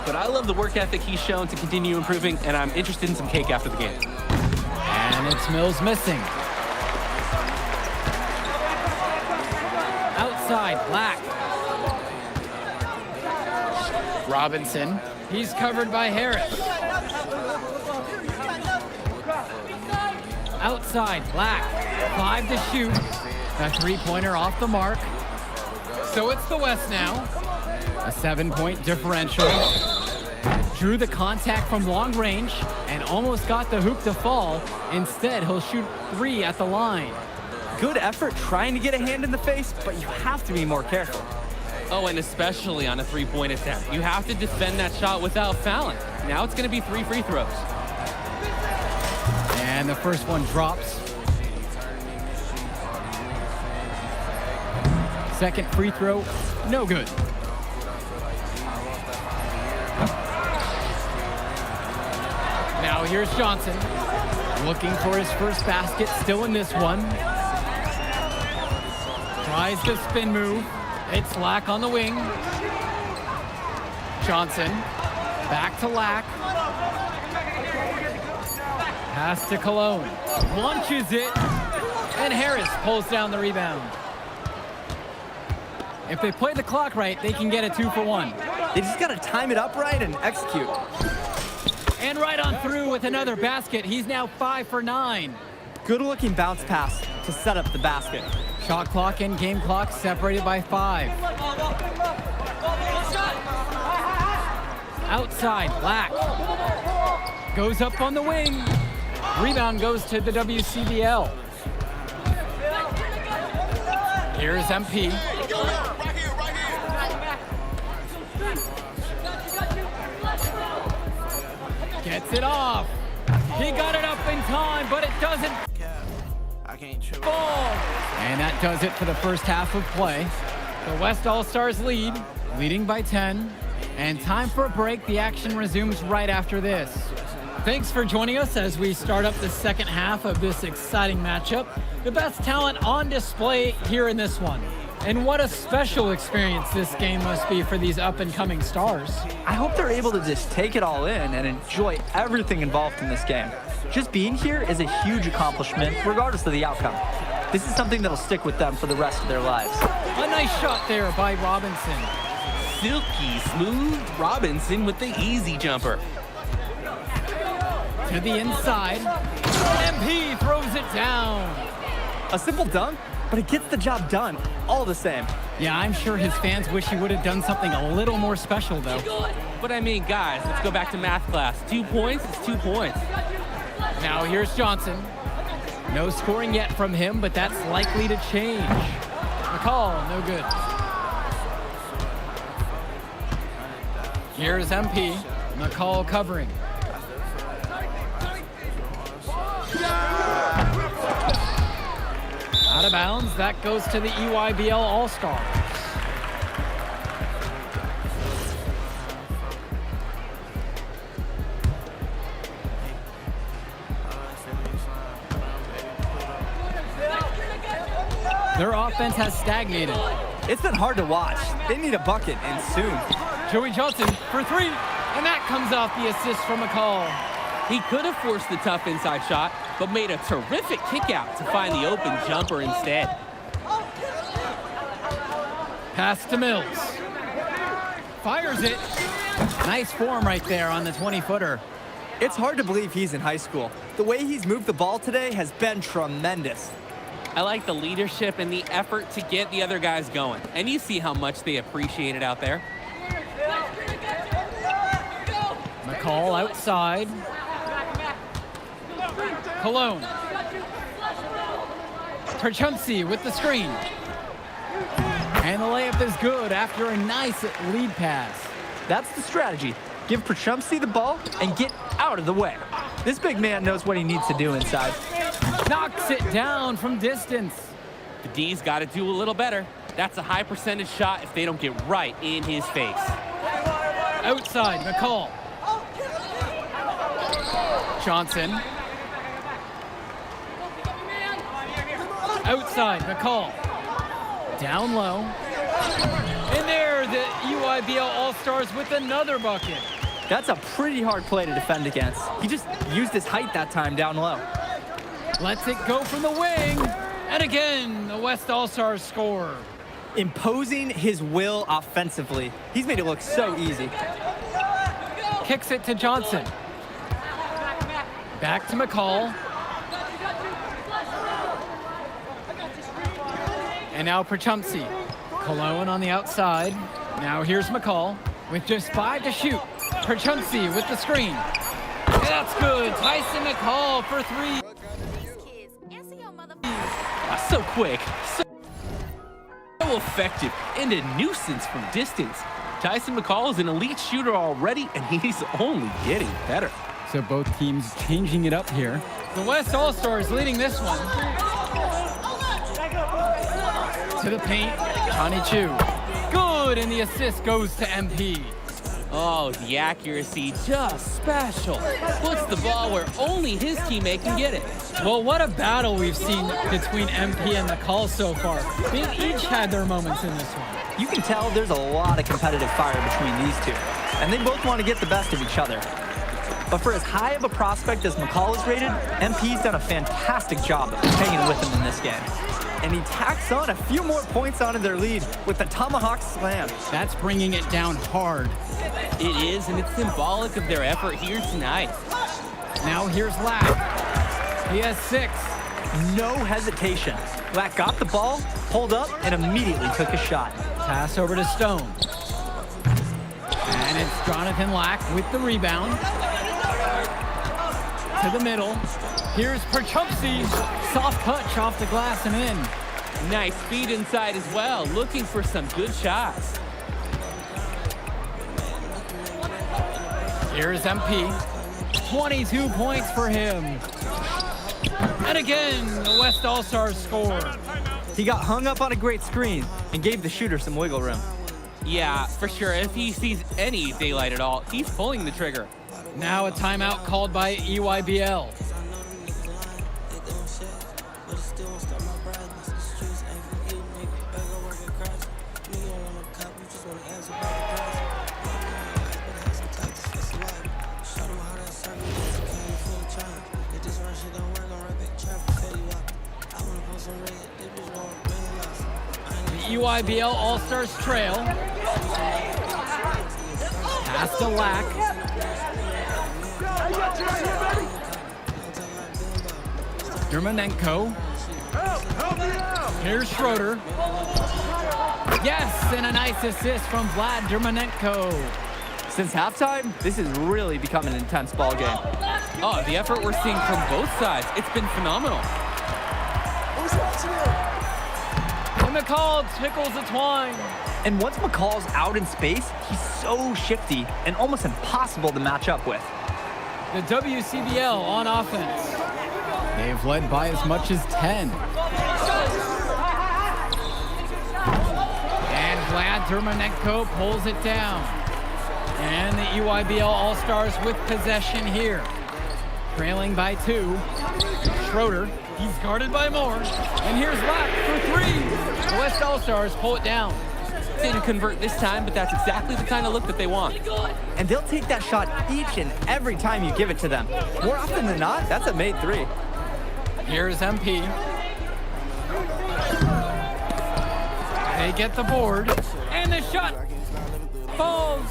A: But I love the work ethic he's shown to continue improving, and I'm interested in some cake after the game.
B: And it's Mills missing. Outside, Black. Robinson. He's covered by Harris. Outside, Black. 5 to shoot. A three-pointer off the mark. So it's the West now. A 7-point differential. Drew the contact from long range and almost got the hoop to fall. Instead, he'll shoot 3 at the line.
D: Good effort trying to get a hand in the face, but you have to be more careful.
A: Oh, and especially on a three-point attempt. You have to defend that shot without fouling. Now it's going to be 3 free throws.
B: And the first one drops. Second free throw, no good. Now here's Johnson, looking for his first basket, still in this one. Tries the spin move. It's Lack on the wing. Johnson, back to Lack. Pass to Cologne, launches it, and Harris pulls down the rebound. If they play the clock right, they can get a 2 for 1.
D: They just gotta time it up right and execute.
B: And right on through with another basket. He's now 5 for 9.
D: Good looking bounce pass to set up the basket.
B: Shot clock and game clock separated by 5. Outside, Black. Goes up on the wing. Rebound goes to the WCBL. Here's MP. Gets it off. He got it up in time, but it doesn't fall. And that does it for the first half of play. The West All-Stars leading by 10. And time for a break. The action resumes right after this. Thanks for joining us as we start up the second half of this exciting matchup. The best talent on display here in this one. And what a special experience this game must be for these up-and-coming stars.
D: I hope they're able to just take it all in and enjoy everything involved in this game. Just being here is a huge accomplishment, regardless of the outcome. This is something that'll stick with them for the rest of their lives.
B: A nice shot there by Robinson.
A: Silky smooth Robinson with the easy jumper.
B: To the inside. MP throws it down.
D: A simple dunk, but it gets the job done all the same.
B: Yeah, I'm sure his fans wish he would have done something a little more special, though.
A: But I mean, guys, let's go back to math class. 2 points is 2 points.
B: Now here's Johnson. No scoring yet from him, but that's likely to change. McCall, no good. Here's MP. McCall covering. Out of bounds, that goes to the EYBL All-Stars. Their offense has stagnated.
D: It's been hard to watch. They need a bucket, and soon.
B: Joey Johnson for 3, and that comes off the assist from McCall.
A: He could have forced the tough inside shot, but made a terrific kick out to find the open jumper instead.
B: Pass to Mills. Fires it. Nice form right there on the 20-footer.
D: It's hard to believe he's in high school. The way he's moved the ball today has been tremendous.
A: I like the leadership and the effort to get the other guys going. And you see how much they appreciate it out there.
B: McCall outside. Cologne. Perchumsey with the screen. And the layup is good after a nice lead pass.
D: That's the strategy. Give Perchumsey the ball and get out of the way. This big man knows what he needs to do inside.
B: Knocks it down from distance.
A: The D's got to do a little better. That's a high percentage shot if they don't get right in his face.
B: Outside, McCall. Johnson. Outside, McCall. Down low. And there, the EYBL All-Stars with another bucket.
D: That's a pretty hard play to defend against. He just used his height that time down low.
B: Lets it go from the wing. And again, the West All-Stars score.
D: Imposing his will offensively. He's made it look so easy.
B: Kicks it to Johnson. Back to McCall. And now Perchumsey. Cologne on the outside. Now here's McCall with just 5 to shoot. Perchumsey with the screen. That's good. Tyson McCall for 3.
A: So quick, so effective, and a nuisance from distance. Tyson McCall is an elite shooter already, and he's only getting better.
B: So both teams changing it up here. The West All-Stars leading this one. To the paint, Johnny Chu. Good, and the assist goes to MP.
A: Oh, the accuracy, just special. Puts the ball where only his teammate can get it.
B: Well, what a battle we've seen between MP and McCall so far. They each had their moments in this one.
D: You can tell there's a lot of competitive fire between these two, and they both want to get the best of each other. But for as high of a prospect as McCall is rated, MP's done a fantastic job of hanging with him in this game. And he tacks on a few more points onto their lead with the Tomahawk Slam.
B: That's bringing it down hard.
A: It is, and it's symbolic of their effort here tonight.
B: Now here's Lack. He has 6.
D: No hesitation. Lack got the ball, pulled up, and immediately took a shot.
B: Pass over to Stone. And it's Jonathan Lack with the rebound. To the middle. Here's Perchumsey. Soft touch off the glass and in.
A: Nice speed inside as well, looking for some good shots.
B: Here's MP. 22 points for him. And again, the West All-Stars score.
D: He got hung up on a great screen and gave the shooter some wiggle room.
A: Yeah, for sure. If he sees any daylight at all, he's pulling the trigger.
B: Now a timeout called by EYBL. EYBL All-Stars trail. Pass to Lack. Dermanenko. Here's Schroeder. Yes, and a nice assist from Vlad Dermanenko.
D: Since halftime, this has really become an intense ball game.
A: Oh, the effort we're seeing from both sides, it's been phenomenal.
B: And McCall tickles the twine.
D: And once McCall's out in space, he's so shifty and almost impossible to match up with.
B: The WCBL on offense. They've led by as much as 10. And Vlad Dermanenko pulls it down. And the EYBL All-Stars with possession here. Trailing by 2. Schroeder, he's guarded by Moore. And here's Lack for 3. The West All-Stars pull it down.
A: Didn't convert this time, but that's exactly the kind of look that they want.
D: And they'll take that shot each and every time you give it to them. More often than not, that's a made 3.
B: Here's MP. They get the board. And the shot falls.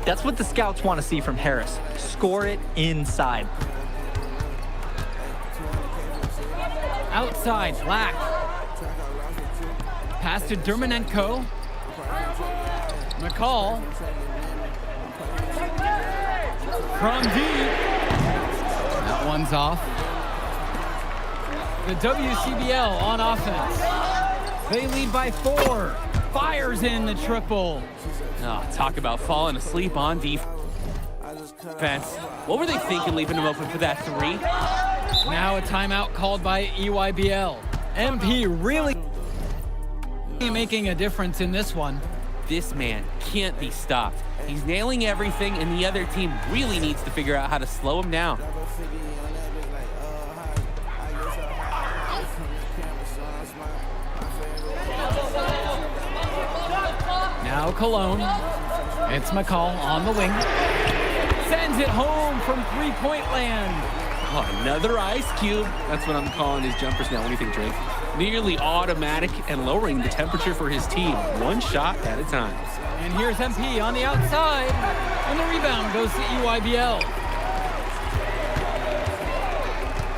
D: That's what the scouts want to see from Harris. Score it inside.
B: Outside, Lack. Pass to Dermanenko. McCall. From deep. That one's off. The WCBL on offense. They lead by 4. Fires in the triple.
A: Oh, talk about falling asleep on defense. What were they thinking leaving him open for that 3?
B: Now a timeout called by EYBL. MP really making a difference in this one.
A: This man can't be stopped. He's nailing everything, and the other team really needs to figure out how to slow him down.
B: Now Cologne. It's McCall on the wing. Sends it home from three-point land.
A: Oh, another ice cube. That's what I'm calling his jumpers now. What do you think, Drake? Nearly automatic and lowering the temperature for his team, one shot at a time.
B: And here's MP on the outside, and the rebound goes to EYBL.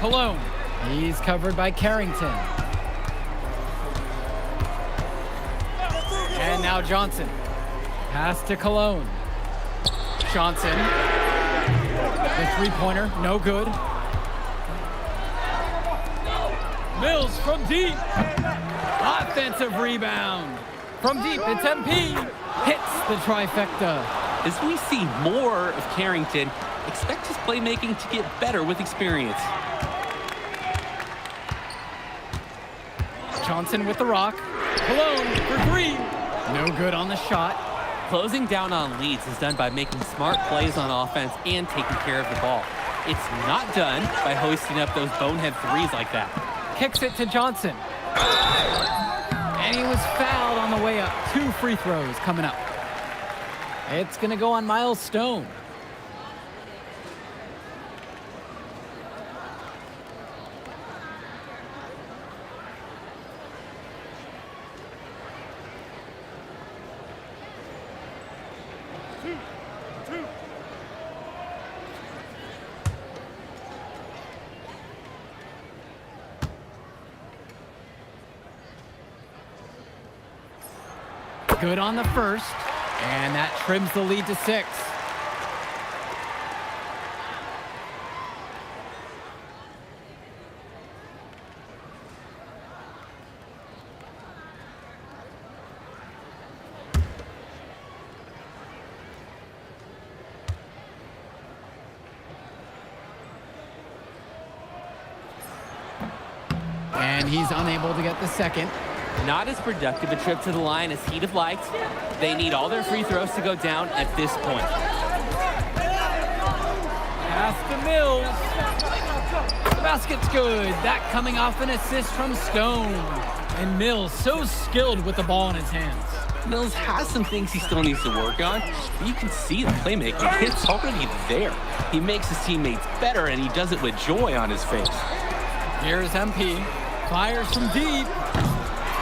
B: Cologne, he's covered by Carrington. And now Johnson, pass to Cologne. Johnson, the three-pointer, no good. Mills from deep, offensive rebound. From deep, it's MP, hits the trifecta.
A: As we see more of Carrington, expect his playmaking to get better with experience.
B: Johnson with the rock. Cologne for 3. No good on the shot.
A: Closing down on leads is done by making smart plays on offense and taking care of the ball. It's not done by hoisting up those bonehead 3s like that.
B: Kicks it to Johnson. And he was fouled on the way up. 2 free throws coming up. It's going to go on Miles Stone. Good on the first, and that trims the lead to 6. And he's unable to get the second.
A: Not as productive a trip to the line as he'd have liked. They need all their free throws to go down at this point.
B: Pass to Mills. The basket's good. That coming off an assist from Stone. And Mills so skilled with the ball in his hands.
A: Mills has some things he still needs to work on. But you can see the playmaking. It's already there. He makes his teammates better, and he does it with joy on his face.
B: Here's MP. Fires from deep.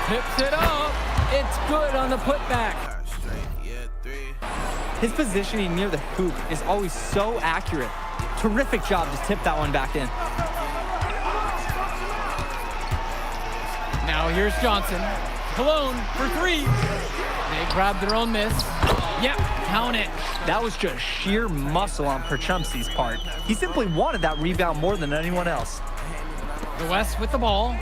B: Tips it up. It's good on the putback.
D: His positioning near the hoop is always so accurate. Terrific job to tip that one back in.
B: Now here's Johnson. Cologne for 3. They grab their own miss. Yep, count it.
D: That was just sheer muscle on Perchumsky's part. He simply wanted that rebound more than anyone else.
B: The West with the ball.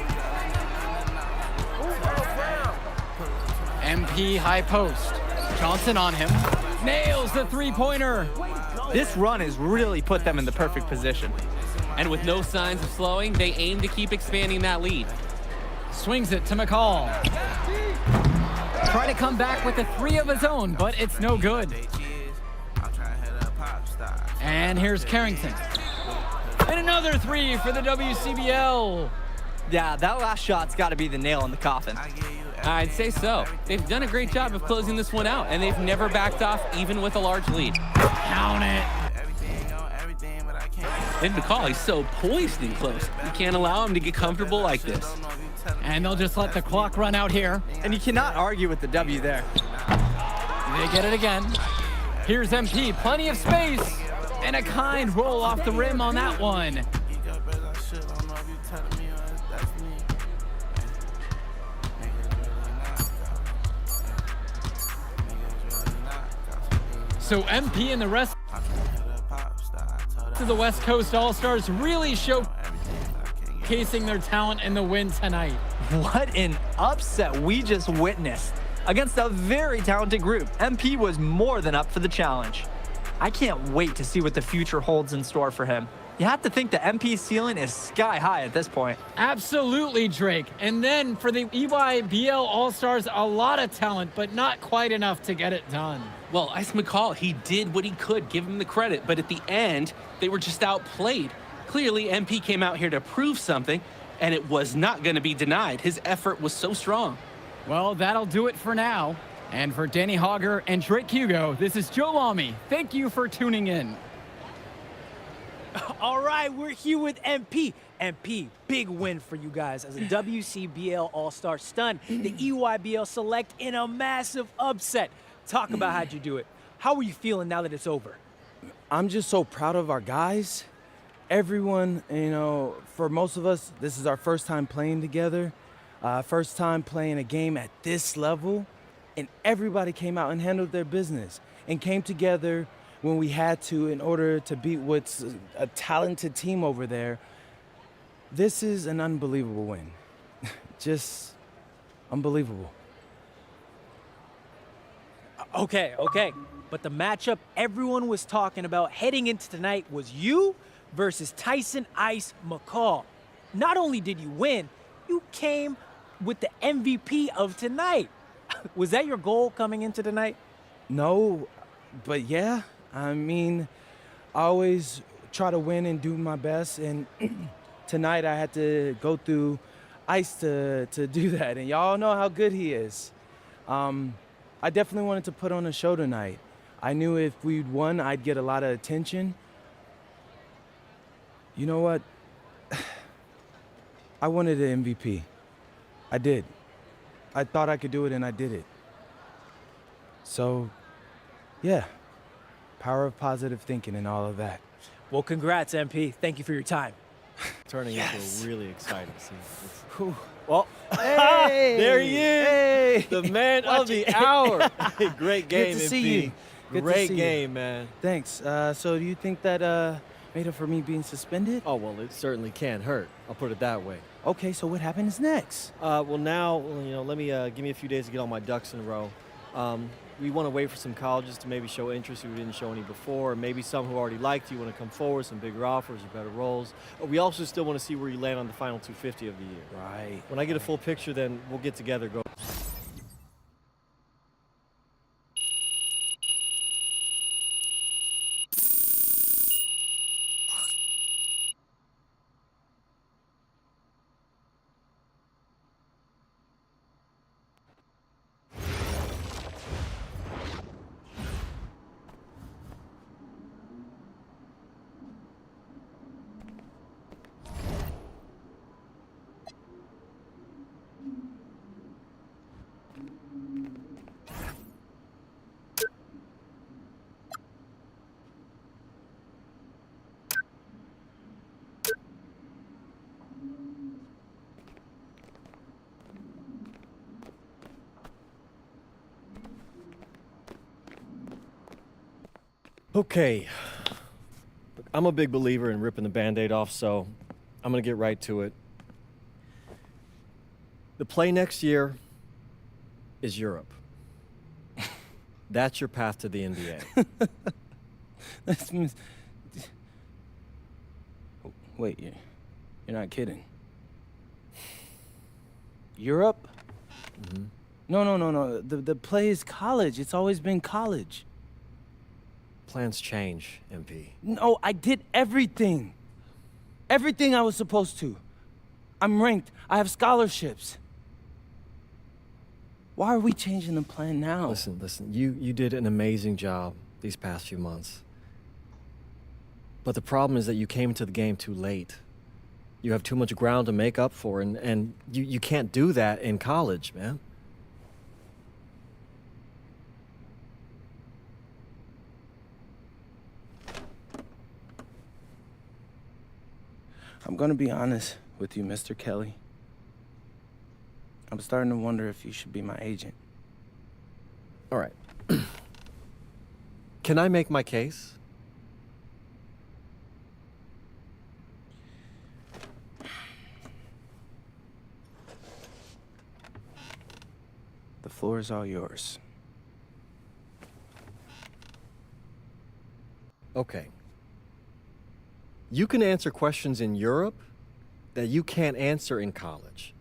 B: MP high post. Johnson on him. Nails the three-pointer.
D: This run has really put them in the perfect position.
A: And with no signs of slowing, they aim to keep expanding that lead.
B: Swings it to McCall. Try to come back with a 3 of his own, but it's no good. And here's Carrington. And another 3 for the WCBL.
D: Yeah, that last shot's got to be the nail in the coffin.
A: I'd say so. They've done a great job of closing this one out, and they've never backed off, even with a large lead.
B: Count it.
A: And McCall, he's so poised and close. You can't allow him to get comfortable like this.
B: And they'll just let the clock run out here.
D: And you cannot argue with the W there.
B: They get it again. Here's MP, plenty of space. And a kind roll off the rim on that one. So MP and the rest of the West Coast All-Stars really show showcasing their talent in the win tonight.
D: What an upset we just witnessed. Against a very talented group, MP was more than up for the challenge. I can't wait to see what the future holds in store for him. You have to think the MP's ceiling is sky high at this point.
B: Absolutely, Drake. And then for the EYBL All-Stars, a lot of talent, but not quite enough to get it done.
A: Well, Ice McCall, he did what he could, give him the credit, but at the end, they were just outplayed. Clearly, MP came out here to prove something, and it was not going to be denied. His effort was so strong.
B: Well, that'll do it for now. And for Danny Hogger and Drake Hugo, this is Joe Lamy. Thank you for tuning in.
P: All right, we're here with MP. MP, big win for you guys as a WCBL All-Star stunned the EYBL Select in a massive upset. Talk about how'd you do it. How are you feeling now that it's over?
K: I'm just so proud of our guys. Everyone, you know, for most of us, this is our first time playing together, first time playing a game at this level, and everybody came out and handled their business and came together when we had to in order to beat what's a talented team over there. This is an unbelievable win. Just unbelievable.
P: Okay. But the matchup everyone was talking about heading into tonight was you versus Tyson Ice McCall. Not only did you win, you came with the MVP of tonight. Was that your goal coming into tonight?
K: No, but yeah. I mean, I always try to win and do my best, and tonight I had to go through Ice to do that, and y'all know how good he is. I definitely wanted to put on a show tonight. I knew if we'd won, I'd get a lot of attention. You know what? I wanted an MVP. I did. I thought I could do it, and I did it. So, yeah. Power of positive thinking and all of that.
P: Well, congrats, MP. Thank you for your time.
Q: Turning into a really exciting scene.
I: Well,
Q: hey, there he is,
I: hey.
Q: the man of the hour. Great game,
K: Good to
Q: MP.
K: see you.
Q: Great game, man.
K: Thanks. So do you think that made up for me being suspended?
Q: Oh, well, it certainly can't hurt. I'll put it that way.
K: Okay, so what happens next?
Q: Well, now, you know, let me give me a few days to get all my ducks in a row. We want to wait for some colleges to maybe show interest who didn't show any before. Maybe some who already liked you want to come forward, some bigger offers or better roles. We also still want to see where you land on the final 250 of the year.
K: Right.
Q: When I get a full picture, then we'll get together, go. Okay, I'm a big believer in ripping the Band-Aid off, so I'm gonna get right to it. The play next year is Europe. That's your path to the NBA.
K: Wait, you're not kidding. Europe?
Q: Mm-hmm.
K: No. The play is college. It's always been college.
Q: Plans change, MP.
K: No, I did everything. Everything I was supposed to. I'm ranked. I have scholarships. Why are we changing the plan now?
Q: Listen. You did an amazing job these past few months. But the problem is that you came into the game too late. You have too much ground to make up for, and you can't do that in college, man.
K: I'm gonna be honest with you, Mr. Kelly. I'm starting to wonder if you should be my agent.
Q: All right. Can I make my case?
R: The floor is all yours.
Q: Okay. You can answer questions in Europe that you can't answer in college.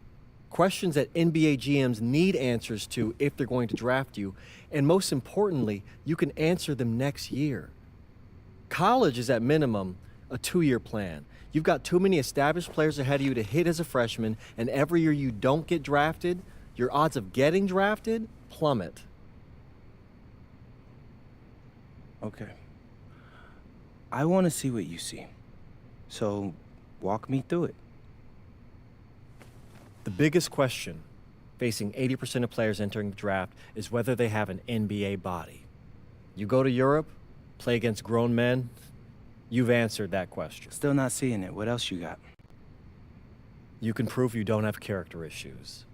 Q: Questions that NBA GMs need answers to if they're going to draft you. And most importantly, you can answer them next year. College is at minimum a 2-year plan. You've got too many established players ahead of you to hit as a freshman, and every year you don't get drafted, your odds of getting drafted plummet.
R: Okay. I want to see what you see. So, walk me through it.
Q: The biggest question facing 80% of players entering the draft is whether they have an NBA body. You go to Europe, play against grown men, you've answered that question.
R: Still not seeing it. What else you got?
Q: You can prove you don't have character issues.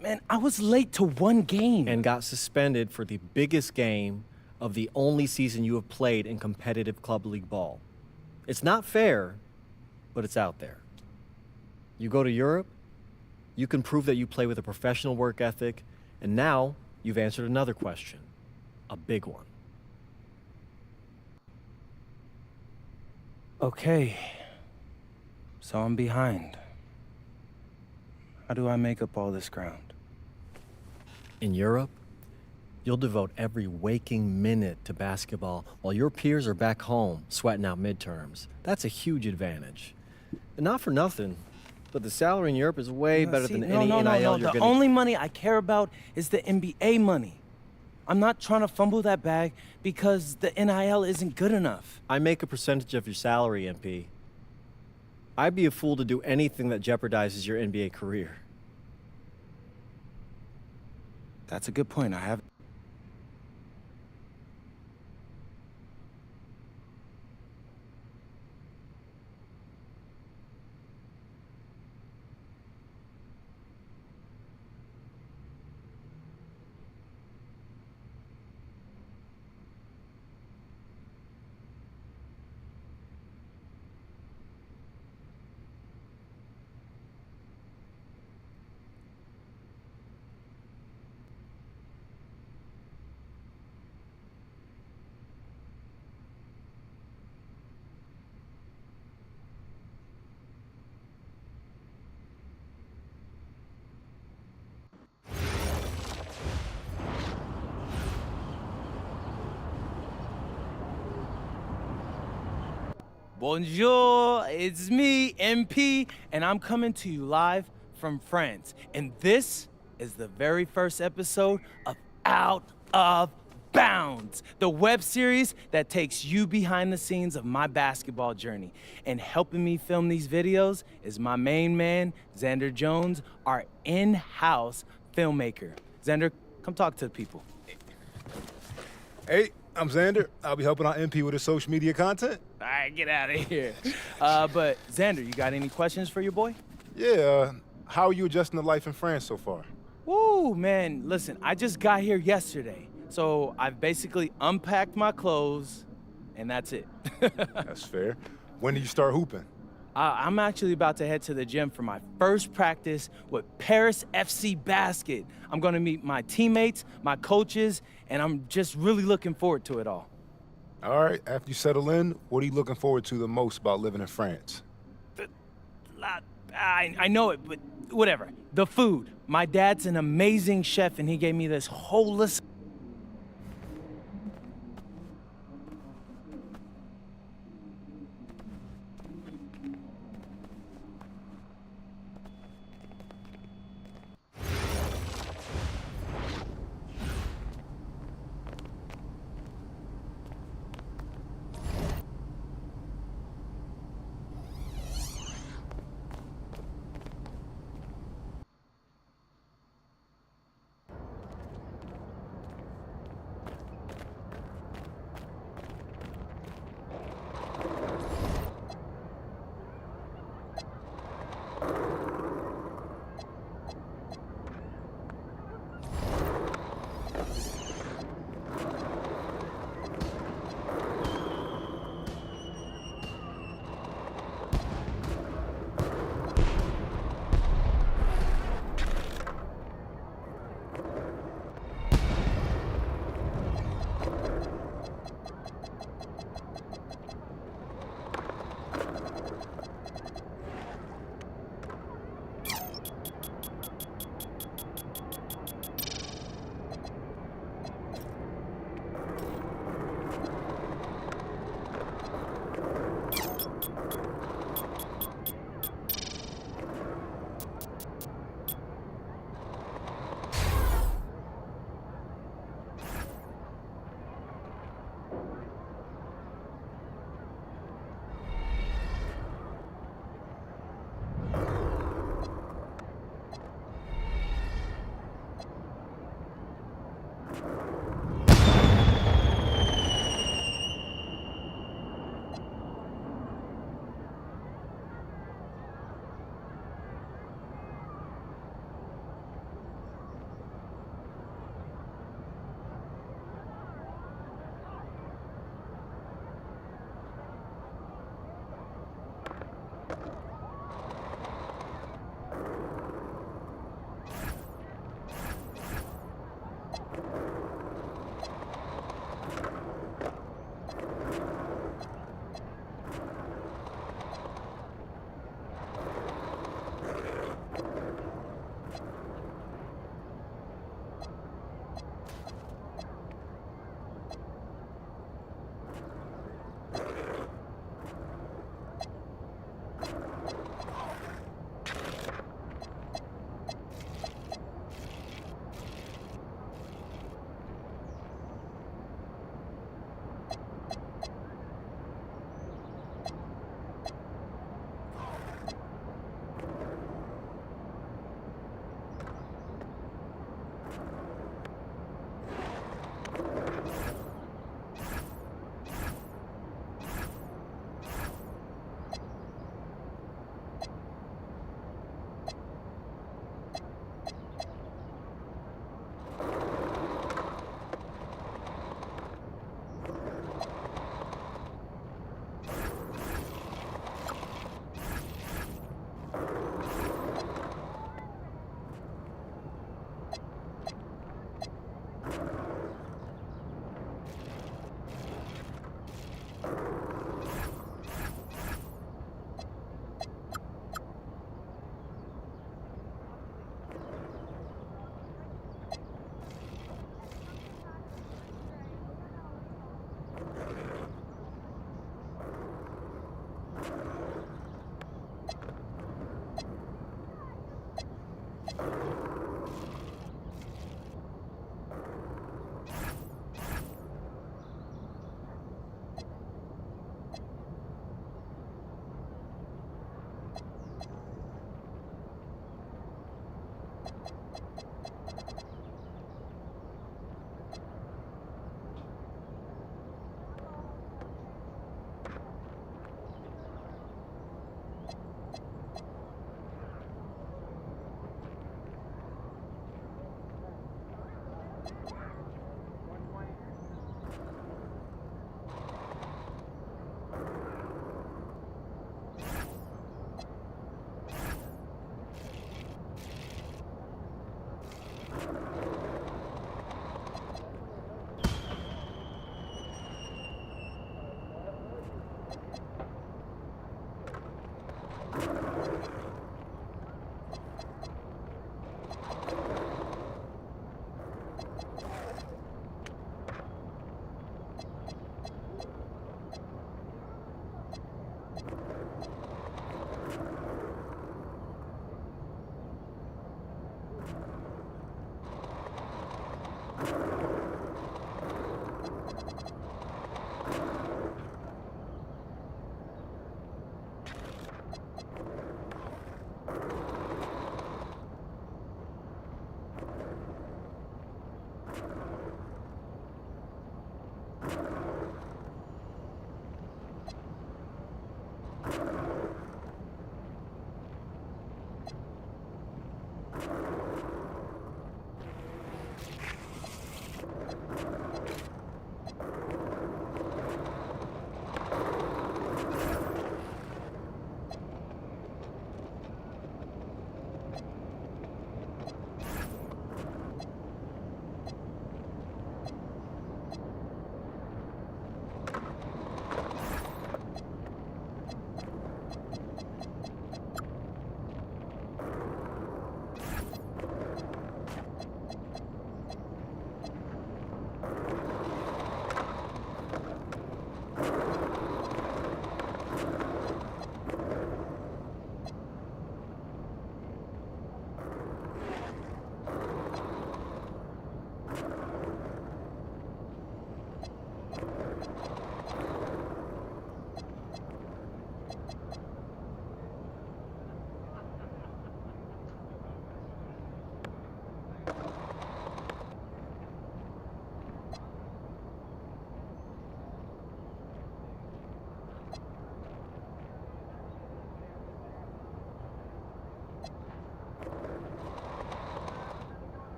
R: Man, I was late to one game.
Q: And got suspended for the biggest game of the only season you have played in competitive club league ball. It's not fair, but it's out there. You go to Europe, you can prove that you play with a professional work ethic, and now you've answered another question, a big one.
R: Okay. So I'm behind. How do I make up all this ground?
Q: In Europe, you'll devote every waking minute to basketball while your peers are back home sweating out midterms. That's a huge advantage. And not for nothing, but the salary in Europe is way better than any NIL you're
R: The
Q: gonna...
R: only money I care about is the NBA money. I'm not trying to fumble that bag because the NIL isn't good enough.
Q: I make a percentage of your salary, MP. I'd be a fool to do anything that jeopardizes your NBA career.
R: That's a good point. I have... Bonjour, it's me, MP, and I'm coming to you live from France. And this is the very first episode of Out of Bounds, the web series that takes you behind the scenes of my basketball journey. And helping me film these videos is my main man, Xander Jones, our in-house filmmaker. Xander, come talk to the people.
S: Hey, I'm Xander. I'll be helping out MP with his social media content.
R: All right, get out of here. But Xander, you got any questions for your boy?
S: Yeah, how are you adjusting to life in France so far?
R: Woo, man, listen, I just got here yesterday. So I've basically unpacked my clothes, and that's it.
S: That's fair. When do you start hooping?
R: I'm actually about to head to the gym for my first practice with Paris FC Basket. I'm gonna meet my teammates, my coaches, and I'm just really looking forward to it all.
S: All right, after you settle in, what are you looking forward to the most about living in France?
R: I know it, but whatever. The food. My dad's an amazing chef, and he gave me this whole list.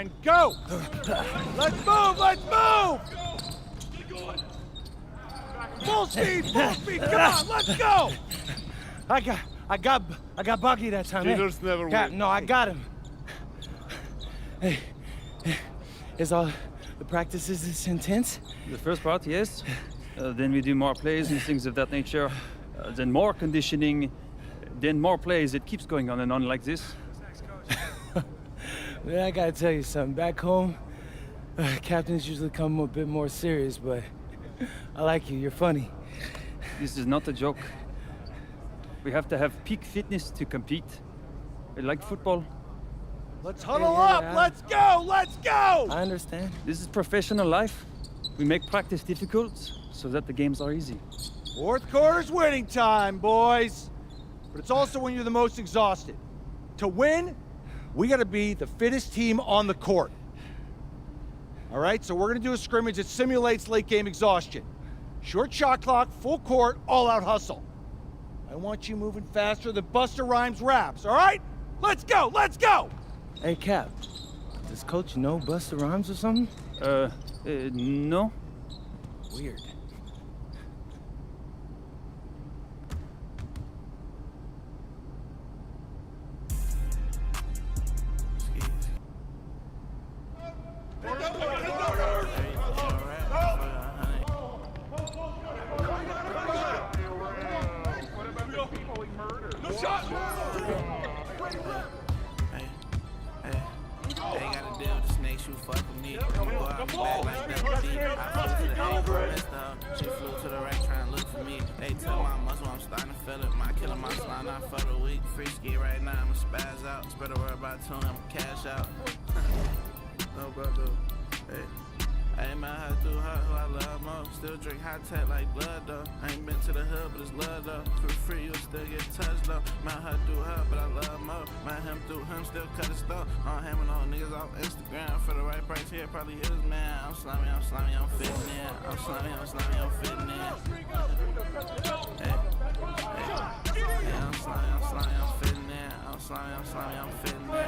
R: And go! Let's move! Let's move! Full speed, come on, let's go! I got Bucky that time.
T: Cheaters never win.
R: No, I got him. Hey, is all the practices this intense?
U: The first part, yes. Then we do more plays and things of that nature. Then more conditioning. Then more plays. It keeps going on and on like this.
R: Man, I gotta tell you something. Back home, captains usually come a bit more serious, but I like you. You're funny.
U: This is not a joke. We have to have peak fitness to compete. Like football.
R: Let's huddle up! Let's go! Let's go! I understand.
U: This is professional life. We make practice difficult so that the games are easy.
R: Fourth quarter's winning time, boys. But it's also when you're the most exhausted. To win, we gotta be the fittest team on the court. All right, so we're gonna do a scrimmage that simulates late game exhaustion. Short shot clock, full court, all out hustle. I want you moving faster than Busta Rhymes raps, all right? Let's go, let's go! Hey, Cap, does Coach know Busta Rhymes or something?
U: No.
R: Weird.
V: Still drink hot tech like blood though. I ain't been to the hood, but it's love though. For free, you'll still get touched though. Might her do her, but I love more. Might him do him, still cut his stuff. I'm hammering on niggas off Instagram for the right price here, probably his man. I'm slimy, I'm fitting in. I'm slimy, I'm fitting in. Hey, I'm slimy, I'm fitting in. I'm slimy, I'm fitting in.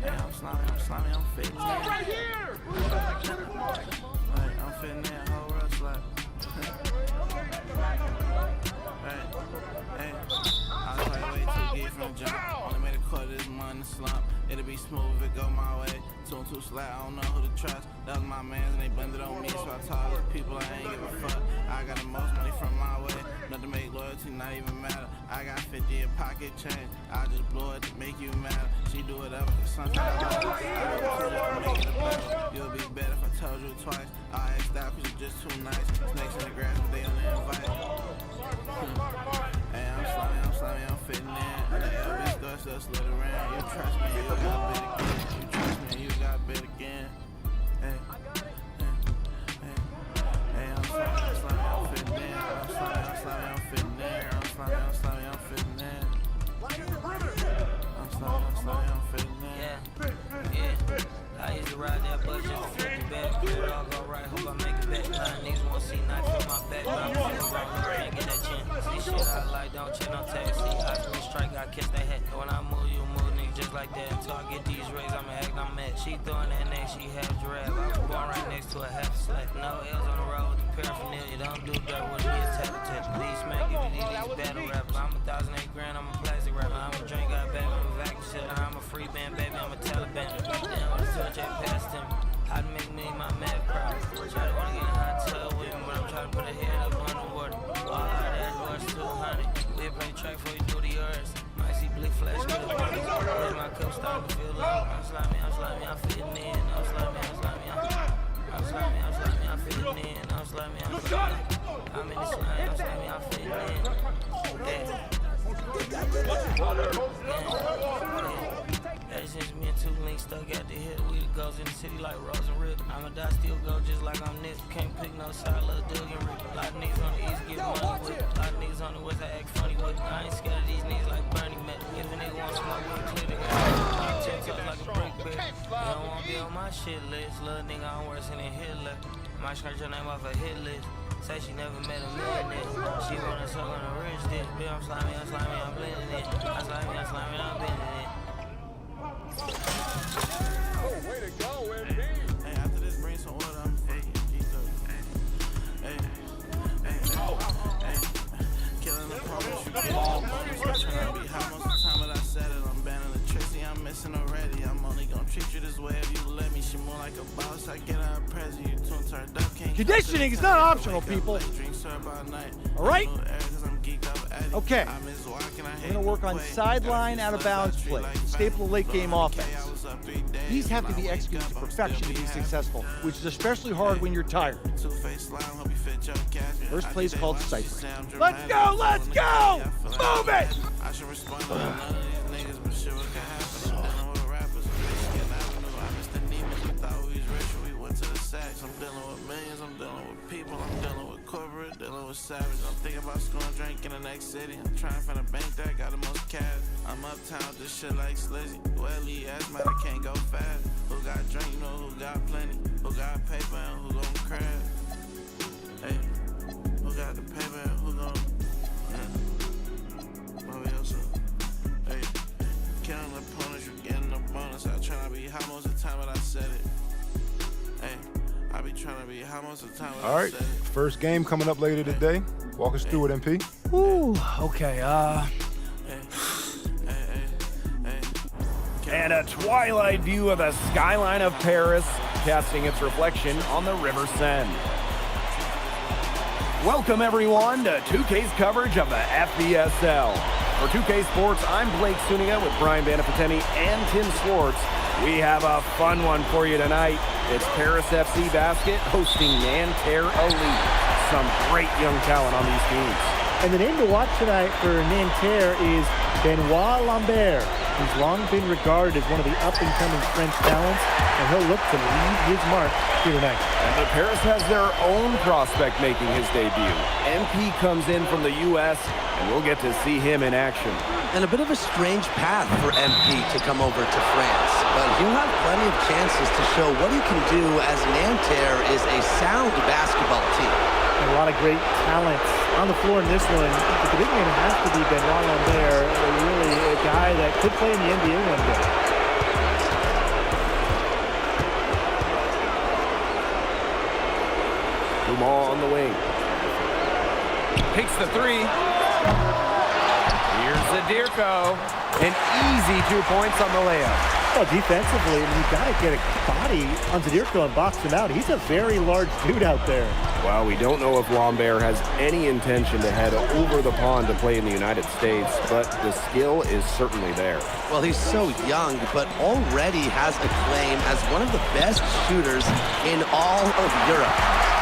V: I'm slimy, I'm fitting in.
R: Right here!
V: I'm fitting in, whole rush like. Hey, I was like way too geek from jump. Only made a quarter this month in the slump. It'll be smooth if it go my way. Too slack, I don't know who to trust. That was my mans and they blended on me, so I told those people I ain't give a fuck. I got the most money from my way. Nothing make loyalty not even matter. I got 50 in pocket change. I just blow it to make you mad. She do whatever, cause sometimes I do it to make it better. You'll be better if I told you twice. I asked out cause you're just too nice. Snakes in the grass, but they only invite. Hey, I'm slimy, I'm fitting in. The Elvis door still slid around. You trust me, you got bit again. You trust me, you got bit again. Hey, I'm slimy, I'm fitting in. I'm slimy, I'm fitting in. I'm slimy, I'm fitting in. I'm slimy, I'm fitting in.
E: Yeah. I used to ride that bus just to flip the back. Get it all go right, hope I make it back. Nine niggas wanna see knife in my back, but I'm fucking wrong, I can't get that chin. See shit I like, don't check no taxi. I can strike, I catch that hat. When I move, you move, nigga, just like that. Until I get these rays, I'ma act, I'm mad. She throwing that neck, she half giraffe. I was born right next to a half slack. No L's on the road with the paraphernalia. Don't do dirt with me, it's tap-a-tap. These smack, give me these battle rappers. I'm 1,008 grand, I'm a plastic rapper. I'm a drink, got back, I'm a vacuum sealer. I'm a free band, baby, I'm a Taliban. Damn, what a touch, I passed him. How to make me my mad proud. Try to wanna get in a hot tub with me, but I'm trying to put a head up underwater. All out of that was 200. We'll play track before you do the yours. Might see blick flash with the money. Let my cup start to feel low. I'm slimy, I'm fitting in. I'm slimy, I'm fitting in. I'm slimy, I'm fitting in. I'm in the slime, I'm slimy, I'm fitting in. Ever since me and 2 links stuck at the hip, we the goes in the city like Rose and Rip. I'ma die still go just like I'm Nick. Can't pick no side, little Doug and Rip. A lot of niggas on the east get money with. A lot of niggas on the west I act funny with. I ain't scared of these niggas like Bernie met. If a nigga want smoke, we clear the gun. 10 toes like a brick bed. You don't wanna be on my shit list. Little nigga, I'm worse than a Hitler. Might scratch your name off a hit list. Say she never met a millionaire. She wanna suck on a rich dick. Bitch, I'm slimy, I'm blending it. I'm slimy, I'm bending it.
V: Hey, after this, bring some water. I'm faking.
C: Conditioning is not optional, people. All right? Okay. We're going to work on sideline, out-of-bounds play, staple of late game offense. These have to be executed to perfection to be successful, which is especially hard when you're tired. First play is called Cypher. Let's go! Let's go! Move it!
V: I'm dealing with millions, I'm dealing with people, I'm dealing with corporate, dealing with savage. I'm thinking about scoring drink in the next city. I'm trying to find a bank that got the most cash. I'm uptown with this shit like Slizzy. Well, he asked me, I can't go fast. Who got drink, you know who got plenty. Who got paper and who gon' crash. Hey, who got the paper and who gon' what else up? Hey, killing opponents, you getting a bonus. I try to be high most of the time, but I said it. Hey, I be trying to be high most of the time.
S: All right, first game coming up later today. Walk us through it, MP.
R: Ooh, okay,
T: And a twilight view of the skyline of Paris, casting its reflection on the River Seine. Welcome everyone to 2K's coverage of the FBSL. For 2K Sports, I'm Blake Suniga with Brian Banafiteni and Tim Swartz. We have a fun one for you tonight. It's Paris FC Basket hosting Nanterre Elite. Some great young talent on these teams.
W: And the name to watch tonight for Nanterre is Benoit Lambert. He's long been regarded as one of the up-and-coming French talents, and he'll look to leave his mark here tonight.
T: And the Paris has their own prospect making his debut. MP comes in from the U.S., and we'll get to see him in action.
X: And a bit of a strange path for MP to come over to France, but he'll have plenty of chances to show what he can do, as Nanterre is a sound basketball team.
W: And a lot of great talent on the floor in this one. But the big name has to be Benoit Lambert, really a guy that could play in the NBA one day.
T: Dumont on the wing. Takes the three. Here's Zadirko. An easy 2 points on the layup.
W: Well, defensively, you've got to get a body on Zadirko and box him out. He's a very large dude out there.
T: Well, we don't know if Lambert has any intention to head over the pond to play in the United States, but the skill is certainly there.
X: Well, he's so young, but already has a claim as one of the best shooters in all of Europe.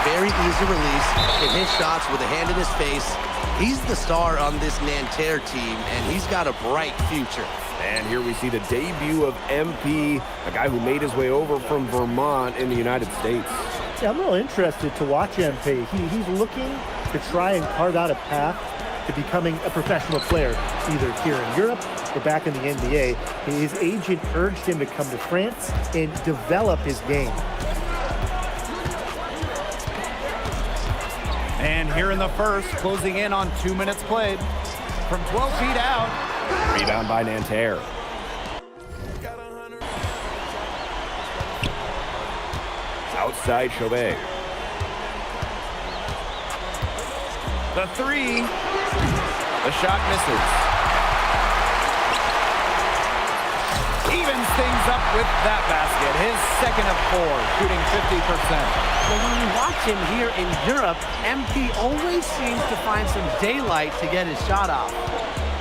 X: Very easy release, can hit shots with a hand in his face. He's the star on this Nanterre team, and he's got a bright future.
T: And here we see the debut of MP, a guy who made his way over from Vermont in the United States.
W: Yeah, I'm real interested to watch MP. He's looking to try and carve out a path to becoming a professional player, either here in Europe or back in the NBA. His agent urged him to come to France and develop his game.
T: And here in the first, closing in on 2 minutes played. From 12 feet out. Rebound by Nanterre. Outside Chauvet. The three. The shot misses. Evens things up with that basket. His second of 4, shooting 50%.
Y: But when you watch him here in Europe, MP always seems to find some daylight to get his shot off.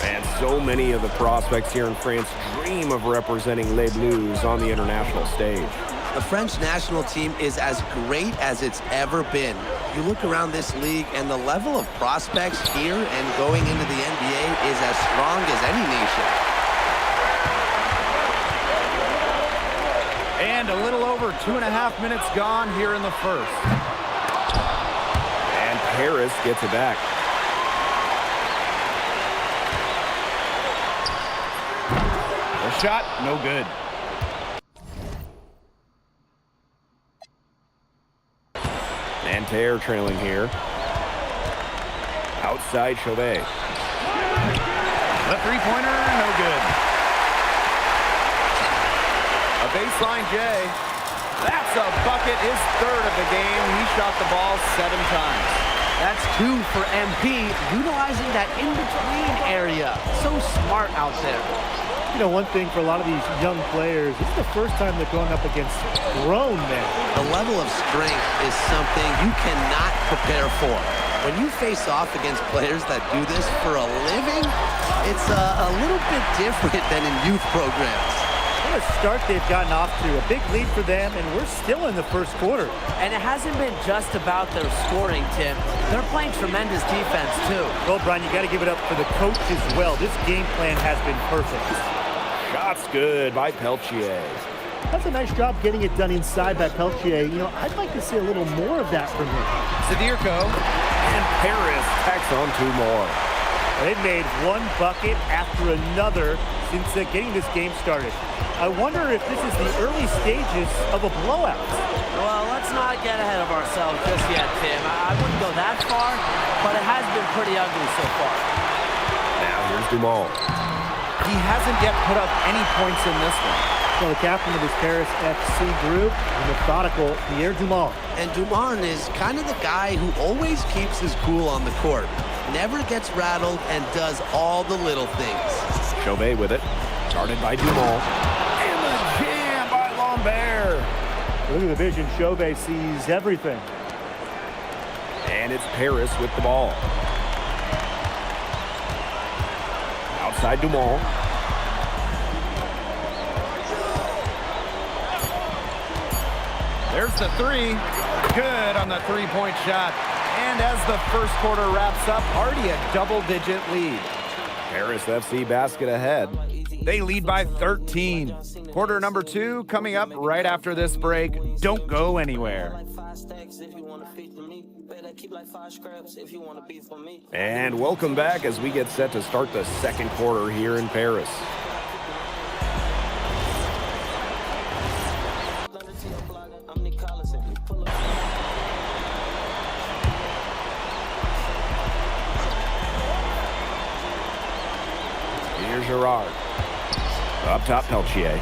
T: And so many of the prospects here in France dream of representing Les Bleus on the international stage.
X: The French national team is as great as it's ever been. You look around this league, and the level of prospects here and going into the NBA is as strong as any nation.
T: And a little over 2.5 minutes gone here in the first. And Paris gets it back. The shot, no good. Nanterre trailing here. Outside Chauvet. The three-pointer, no good. A baseline J. That's a bucket, his third of the game. He shot the ball 7 times.
Y: That's 2 for MP, utilizing that in-between area. So smart out there.
W: You know, one thing for a lot of these young players, it's the first time they're going up against grown men.
X: The level of strength is something you cannot prepare for. When you face off against players that do this for a living, it's a little bit different than in youth programs.
W: What a start they've gotten off to. A big lead for them, and we're still in the first quarter.
Y: And it hasn't been just about their scoring, Tim. They're playing tremendous defense, too.
W: Well, Brian, you got to give it up for the coach as well. This game plan has been perfect.
T: Shots good by Peltier.
W: That's a nice job getting it done inside by Peltier. You know, I'd like to see a little more of that from him.
T: Sadirko and Paris tacks on 2 more.
W: They've made one bucket after another since getting this game started. I wonder if this is the early stages of a blowout.
Y: Well, let's not get ahead of ourselves just yet, Tim. I wouldn't go that far, but it has been pretty ugly so far.
T: Now here's Dumont.
R: He hasn't yet put up any points in this one.
W: So the captain of his Paris FC group, the methodical Pierre Dumont.
X: And Dumont is kind of the guy who always keeps his cool on the court. Never gets rattled and does all the little things.
T: Chauvet with it. Started by Dumont. And the jam by Lambert.
W: Look at the vision. Chauvet sees everything.
T: And it's Paris with the ball. Outside Dumont.
R: There's the 3. Good on the 3-point shot. And as the first quarter wraps up, already a double-digit lead.
T: Paris FC basket ahead.
R: They lead by 13. Quarter number 2 coming up right after this break. Don't go anywhere.
T: And welcome back as we get set to start the second quarter here in Paris. Here's Gerard. Up top, Peltier.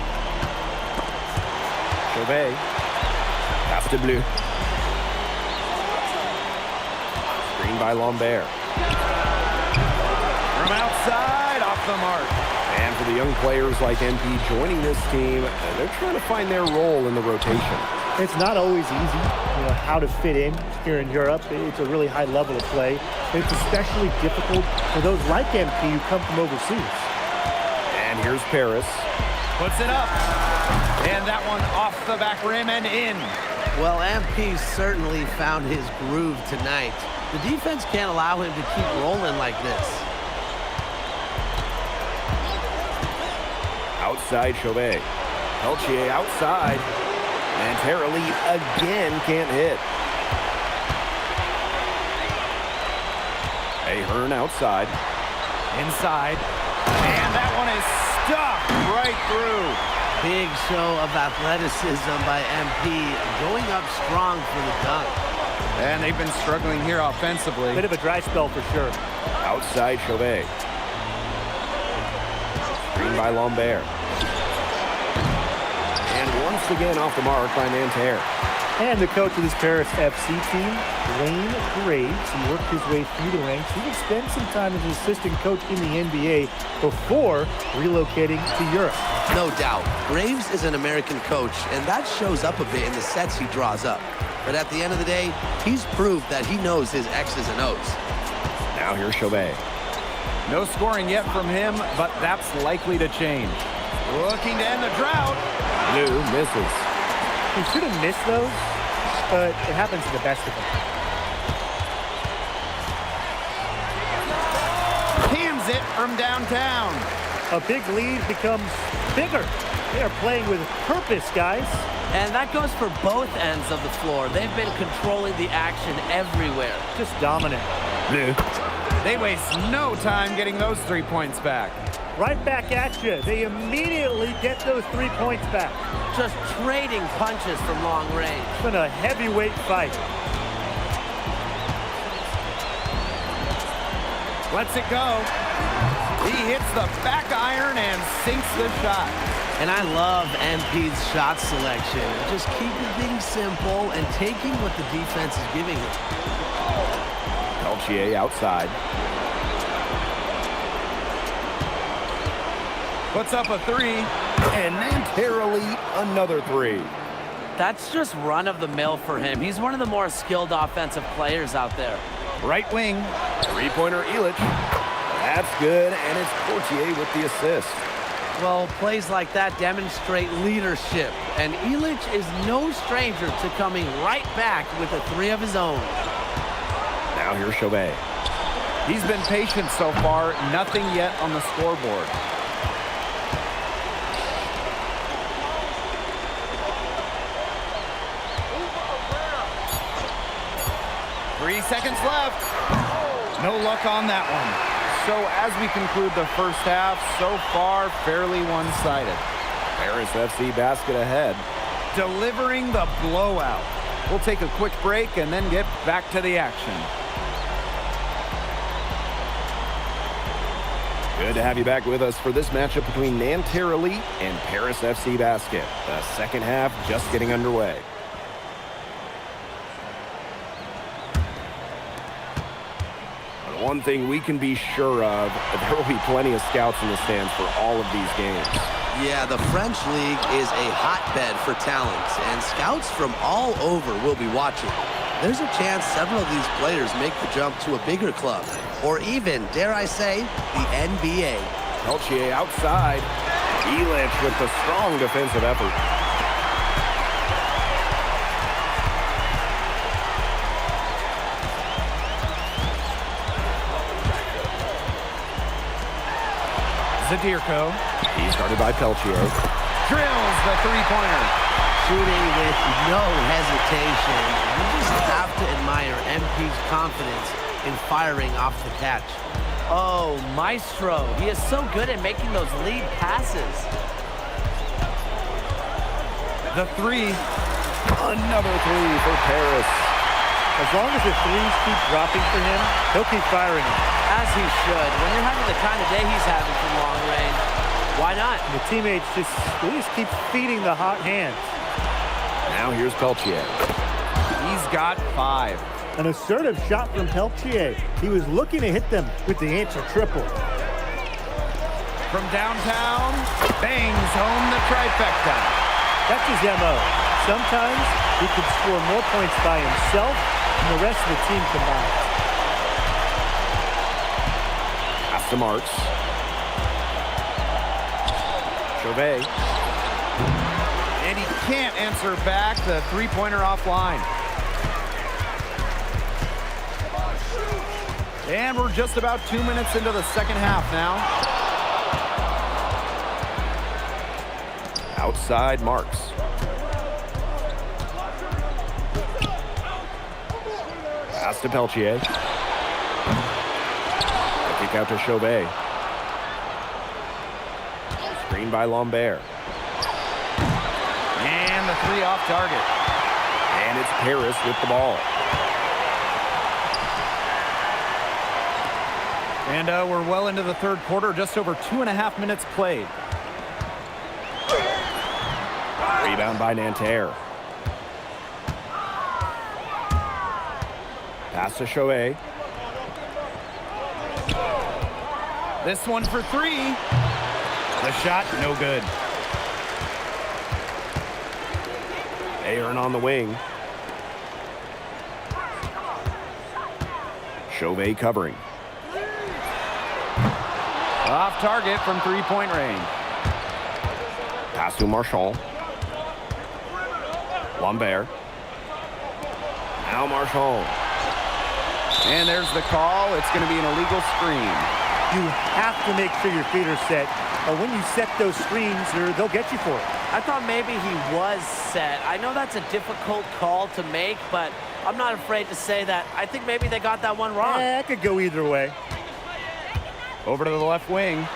T: Chauvet. Pass to Bleu. Screen by Lambert.
R: From outside, off the mark.
T: And for the young players like MP joining this team, they're trying to find their role in the rotation.
W: It's not always easy, you know, how to fit in here in Europe. It's a really high level of play. It's especially difficult for those like MP who come from overseas.
T: And here's Paris.
R: Puts it up. And that one off the back rim and in.
X: Well, MP certainly found his groove tonight. The defense can't allow him to keep rolling like this.
T: Outside Chauvet. Peltier outside. And Terrelli again can't hit. Ahern outside.
R: Inside. And that one is stuck right through.
X: Big show of athleticism by MP, going up strong for the dunk.
R: And they've been struggling here offensively.
W: Bit of a dry spell for sure.
T: Outside Chauvet. Screen by Lambert. And once again off the mark by Nanterre.
W: And the coach of this Paris FC team, Wayne Graves, he worked his way through the ranks. He would spend some time as an assistant coach in the NBA before relocating to Europe.
X: No doubt. Graves is an American coach, and that shows up a bit in the sets he draws up. But at the end of the day, he's proved that he knows his X's and O's.
T: Now here's Chauvet.
R: No scoring yet from him, but that's likely to change. Looking to end the drought.
T: Bleu misses.
W: He should have missed those, but it happens to the best of them.
R: Cams it from downtown.
W: A big lead becomes bigger. They are playing with purpose, guys.
Y: And that goes for both ends of the floor. They've been controlling the action everywhere.
W: Just dominant.
T: Bleu.
R: They waste no time getting those 3 points back.
W: Right back at you. They immediately get those 3 points back.
Y: Just trading punches from long range.
W: It's been a heavyweight fight.
R: Lets it go. He hits the back iron and sinks the shot.
X: And I love MP's shot selection. Just keeping things simple and taking what the defense is giving him.
T: Peltier outside. Puts up a three, and Nanterre Elite another three.
Y: That's just run-of-the-mill for him. He's one of the more skilled offensive players out there.
T: Right wing, three-pointer Illich. That's good, and it's Courtier with the assist.
Y: Well, plays like that demonstrate leadership, and Illich is no stranger to coming right back with a three of his own.
T: Now here's Chauvet.
F: He's been patient so far, nothing yet on the scoreboard. Three seconds left. No luck on that one. So as we conclude the first half, so far fairly one-sided.
T: Paris FC basket ahead.
F: Delivering the blowout. We'll take a quick break and then get back to the action.
T: Good to have you back with us for this matchup between Nanterre Elite and Paris FC Basket. The second half just getting underway. But one thing we can be sure of, there will be plenty of scouts in the stands for all of these games.
X: Yeah, the French League is a hotbed for talent, and scouts from all over will be watching. There's a chance several of these players make the jump to a bigger club, or even, dare I say, the NBA.
T: Peltier outside. Illich with the strong defensive effort.
F: Zadirko.
T: He's guarded by Peltier.
F: Drills the three-pointer.
Y: Shooting with no hesitation. You just have to admire MP's confidence in firing off the catch. Oh, Maestro. He is so good at making those lead passes.
F: The three.
T: Another three for Paris.
W: As long as the threes keep dropping for him, he'll keep firing them.
Y: As he should. When you're having the kind of day he's having from long range, why not?
W: And the teammates just keep feeding the hot hands.
T: Now here's Peltier.
F: He's got 5.
W: An assertive shot from Peltier. He was looking to hit them with the answer triple.
F: From downtown, bangs home the trifecta.
W: That's his MO. Sometimes he can score more points by himself than the rest of the team combined.
T: Pass to Marks. Chauvet.
F: And he can't answer back the three-pointer offline. And we're just about 2 minutes into the second half now.
T: Outside Marks. Pass to Peltier. Kick out to Chauvet. Screen by Lambert.
F: And the three off target.
T: And it's Paris with the ball.
F: And we're well into the third quarter, just over 2.5 minutes played.
T: Rebound by Nanterre. Pass to Chauvet.
F: This one for three. The shot, no good.
T: Aaron on the wing. Chauvet covering.
F: Off target from three-point range.
T: Pass to Marchand. Lambert. Now Marchand.
F: And there's the call. It's going to be an illegal screen.
W: You have to make sure your feet are set. When you set those screens, they'll get you for it.
Y: I thought maybe he was set. I know that's a difficult call to make, but I'm not afraid to say that I think maybe they got that one wrong.
W: It could go either way.
F: Over to the left wing.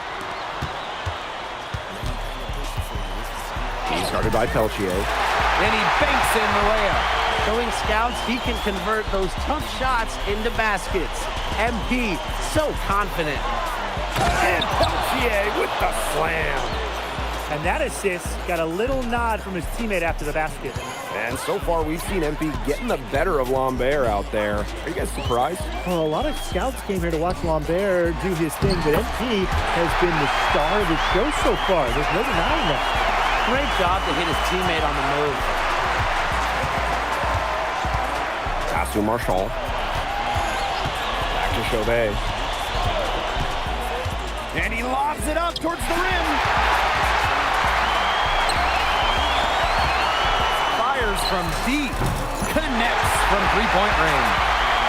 T: He's guarded by Peltier.
F: And he banks in the layup.
Y: Showing scouts he can convert those tough shots into baskets. MP, so confident.
T: And Peltier with the slam.
W: And that assist got a little nod from his teammate after the basket.
T: And so far, we've seen MP getting the better of Lambert out there. Are you guys surprised?
W: Well, a lot of scouts came here to watch Lambert do his thing, but MP has been the star of the show so far. There's no denying that.
Y: Great job to hit his teammate on the move.
T: Pass to Marshall. Back to Chauvet. And he lobs it up towards the rim. Fires from deep. Connects from three-point range.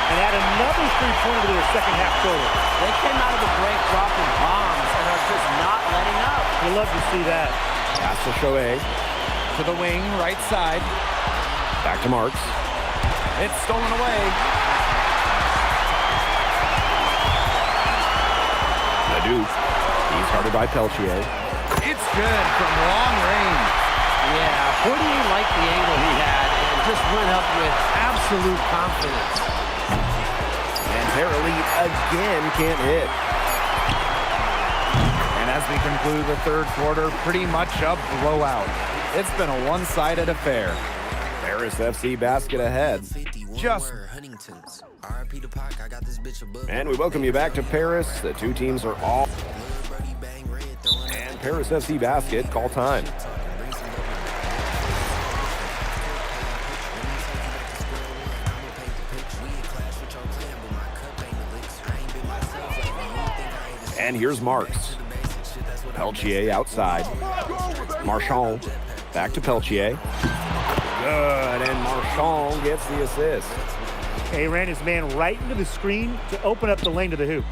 W: And add another three-pointer to their second half total.
Y: They came out of the break dropping bombs and are just not letting up.
W: You love to see that.
T: Pass to Chauvet. To the wing, right side. Back to Marks. It's stolen away. Leduc. He's guarded by Peltier. It's good from long range.
Y: Yeah, Portier liked the angle he had and just went up with absolute confidence.
T: And Terrelli again can't hit. And as we conclude the third quarter, pretty much a blowout. It's been a one-sided affair. Paris FC basket ahead. Just. And we welcome you back to Paris. The two teams are all. And Paris FC basket, call time. And here's Marks. Peltier outside. Marchand back to Peltier. Good, and Marchand gets the assist.
W: He ran his man right into the screen to open up the lane to the hoop.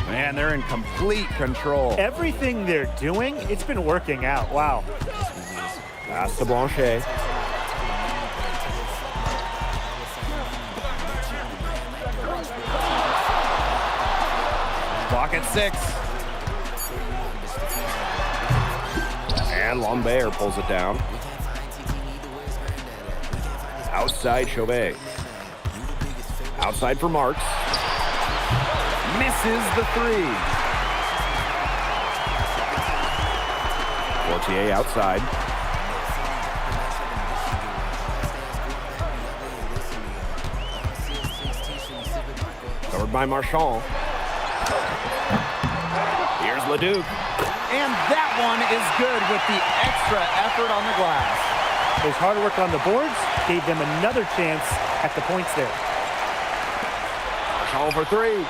T: Man, they're in complete control.
W: Everything they're doing, it's been working out. Wow.
T: Pass to Blanchet. Clock at 6. And Lambert pulls it down. Outside Chauvet. Outside for Marks. Misses the three. Portier outside. Covered by Marchand. Here's Leduc. And that one is good with the extra effort on the glass.
W: His hard work on the boards gave them another chance at the points there.
T: Marchand for three.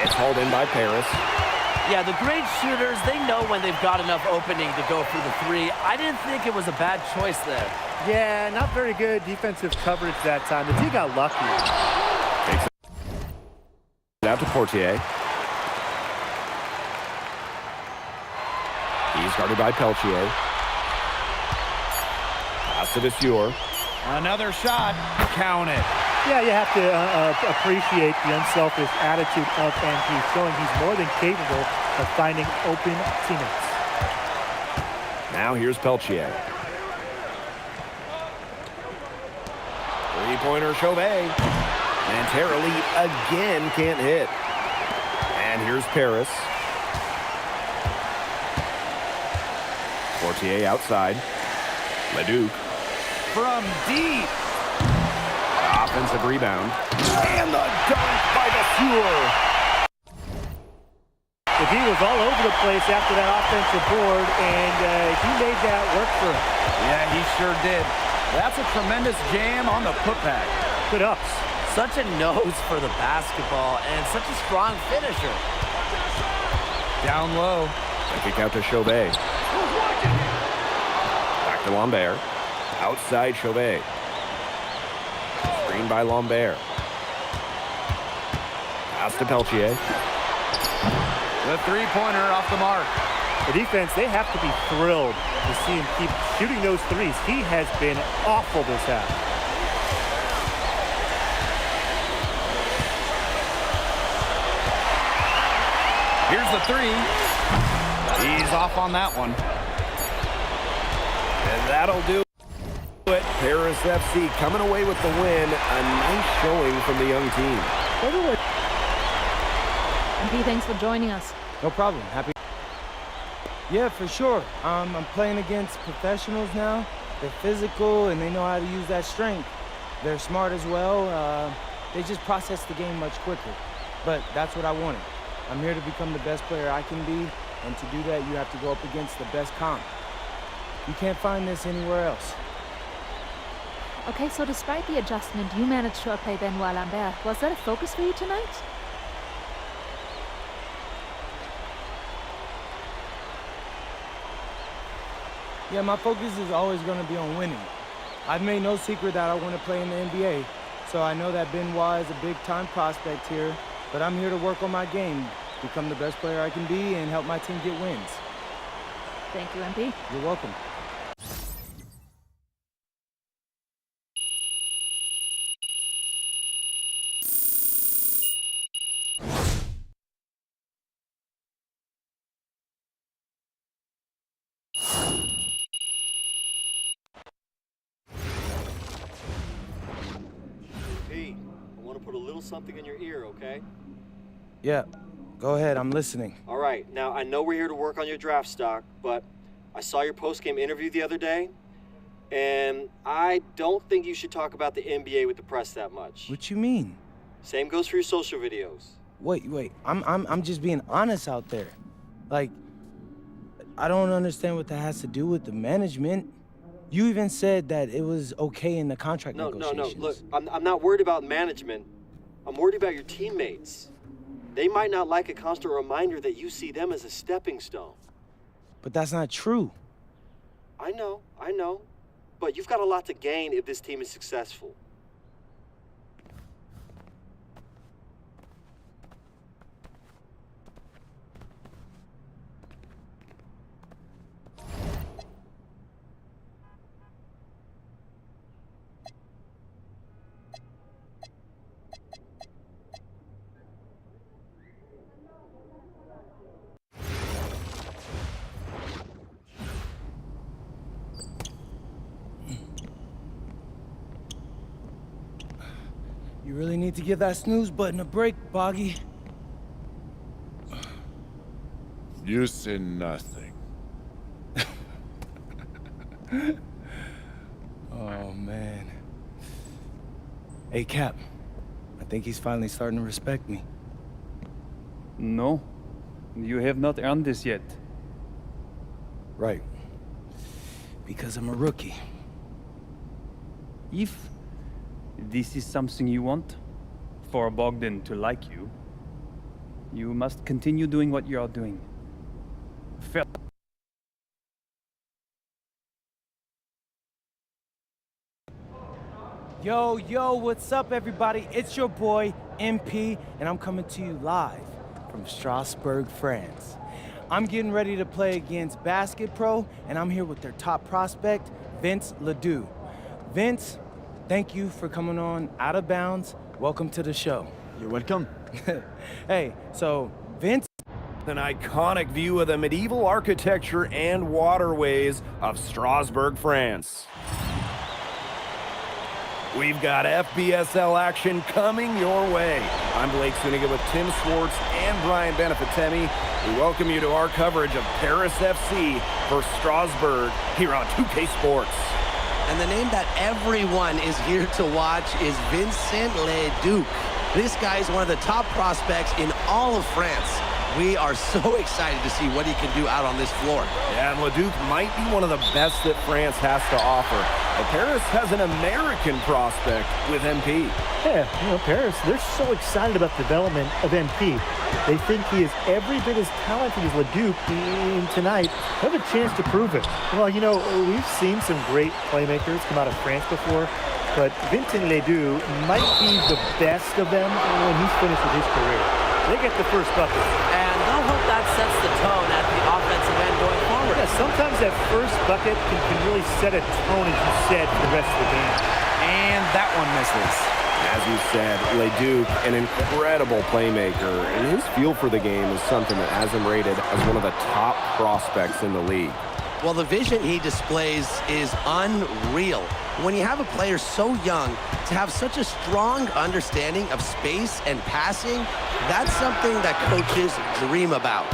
T: It's hauled in by Paris.
Y: Yeah, the great shooters, they know when they've got enough opening to go for the three. I didn't think it was a bad choice there.
W: Yeah, not very good defensive coverage that time. The team got lucky.
T: Takes it out to Portier. He's guarded by Peltier. Pass to Viseur. Another shot. Count it.
W: Yeah, you have to appreciate the unselfish attitude of MP, showing he's more than capable of finding open teammates.
T: Now here's Peltier. Three-pointer Chauvet. And Terrelli again can't hit. And here's Paris. Portier outside. Leduc. From deep. Offensive rebound. And the dunk by Viseur.
W: The D was all over the place after that offensive board, and he made that work for him.
T: Yeah, he sure did. That's a tremendous jam on the putback.
W: Good ups.
Y: Such a nose for the basketball and such a strong finisher.
T: Down low. A kick out to Chauvet. Back to Lambert. Outside Chauvet. Screen by Lambert. Pass to Peltier. The three-pointer off the mark.
W: The defense, they have to be thrilled to see him keep shooting those threes. He has been awful this half.
T: Here's the three. He's off on that one. And that'll do it. Paris FC coming away with the win. A nice showing from the young team.
G: MP, thanks for joining us.
N: No problem. Happy. Yeah, for sure. I'm playing against professionals now,
K: They're physical and they know how to use that strength. They're smart as well. They just process the game much quicker. But that's what I wanted. I'm here to become the best player I can be, and to do that, you have to go up against the best comp. You can't find this anywhere else.
G: Okay, so despite the adjustment, you managed to outplay Benoit Lambert. Was that a focus for you tonight?
K: Yeah, my focus is always going to be on winning. I've made no secret that I want to play in the NBA, so I know that Benoit is a big-time prospect here, but I'm here to work on my game, become the best player I can be, and help my team get wins.
G: Thank you, MP.
K: You're welcome.
Q: Hey, I want to put a little something in your ear, okay?
K: Yeah, go ahead, I'm listening.
Q: All right, now I know we're here to work on your draft stock, but I saw your post-game interview the other day, and I don't think you should talk about the NBA with the press that much.
K: What you mean?
Q: Same goes for your social videos.
K: Wait, I'm just being honest out there. Like, I don't understand what that has to do with the management. You even said that it was okay in the contract negotiations.
Q: No, look, I'm not worried about management. I'm worried about your teammates. They might not like a constant reminder that you see them as a stepping stone.
K: But that's not true.
Q: I know. But you've got a lot to gain if this team is successful.
K: You really need to give that snooze button a break, Boggy.
H: You say nothing.
K: Oh, man. Hey, Cap. I think he's finally starting to respect me.
U: No, you have not earned this yet.
K: Right. Because I'm a rookie.
U: If this is something you want, for Bogdan to like you, you must continue doing what you are doing.
K: Yo, what's up, everybody? It's your boy, MP, and I'm coming to you live from Strasbourg, France. I'm getting ready to play against Basket Pro, and I'm here with their top prospect, Vince Ledoux. Vince, thank you for coming on Out of Bounds. Welcome to the show.
F: You're welcome.
K: Hey, so Vince...
T: An iconic view of the medieval architecture and waterways of Strasbourg, France. We've got FBSL action coming your way. I'm Blake Suniga with Tim Swartz and Brian Benefitemi. We welcome you to our coverage of Paris FC versus Strasbourg here on 2K Sports.
X: And the name that everyone is here to watch is Vincent Ledoux. This guy is one of the top prospects in all of France. We are so excited to see what he can do out on this floor.
T: Yeah, and Ledoux might be one of the best that France has to offer. But Paris has an American prospect with MP.
W: Yeah, Paris, they're so excited about the development of MP. They think he is every bit as talented as Ledoux, and tonight they have a chance to prove it. Well, we've seen some great playmakers come out of France before, but Vincent Ledoux might be the best of them when he's finished with his career. They get the first bucket.
Y: And they'll hope that sets the tone at the offensive end going forward.
W: Yeah, sometimes that first bucket can really set a tone, as you said, for the rest of the game.
F: And that one misses.
T: As you said, Ledoux, an incredible playmaker, and his feel for the game is something that has him rated as one of the top prospects in the league.
X: Well, the vision he displays is unreal. When you have a player so young, to have such a strong understanding of space and passing, that's something that coaches dream about.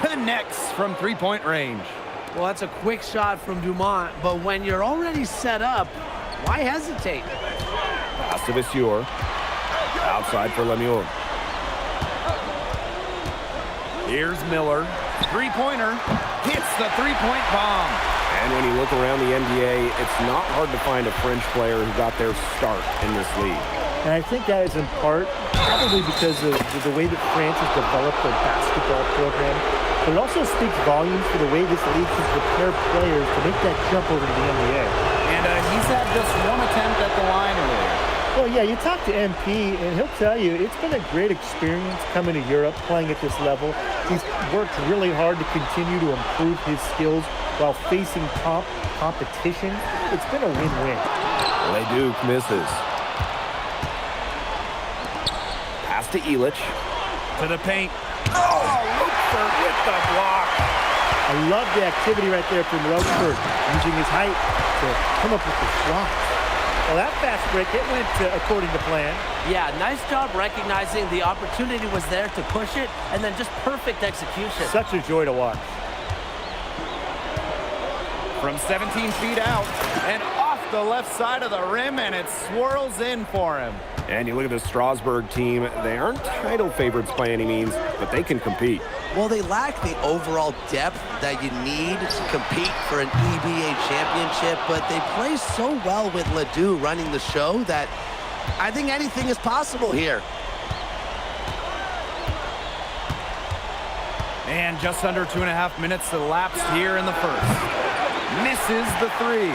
F: Connects from three-point range.
Y: Well, that's a quick shot from Dumont, but when you're already set up, why hesitate?
T: Pass to Vasseur. Outside for Lemieux. Here's Miller. Three-pointer. Hits the three-point bomb. And when you look around the NBA, it's not hard to find a French player who got their start in this league.
W: And I think that is in part probably because of the way that France has developed their basketball program. But it also speaks volumes for the way this league can prepare players to make that jump over to the NBA.
F: And he's had just one attempt at the line earlier.
W: Well, yeah, you talk to MP, and he'll tell you it's been a great experience coming to Europe, playing at this level. He's worked really hard to continue to improve his skills while facing competition. It's been a win-win.
T: Leduc misses. Pass to Illich. To the paint. Oh, Rochefort with the block.
W: I love the activity right there from Rochefort, using his height to come up with the shot. Well, that fast break, it went according to plan.
Y: Yeah, nice job recognizing the opportunity was there to push it, and then just perfect execution.
W: Such a joy to watch.
F: From 17 feet out and off the left side of the rim, and it swirls in for him. And you look at the Strasbourg team. They aren't title favorites by any means, but they can compete.
X: Well, they lack the overall depth that you need to compete for an EBA championship, but they play so well with Ledoux running the show that I think anything is possible here.
F: And just under 2.5 minutes elapsed here in the first. Misses the three.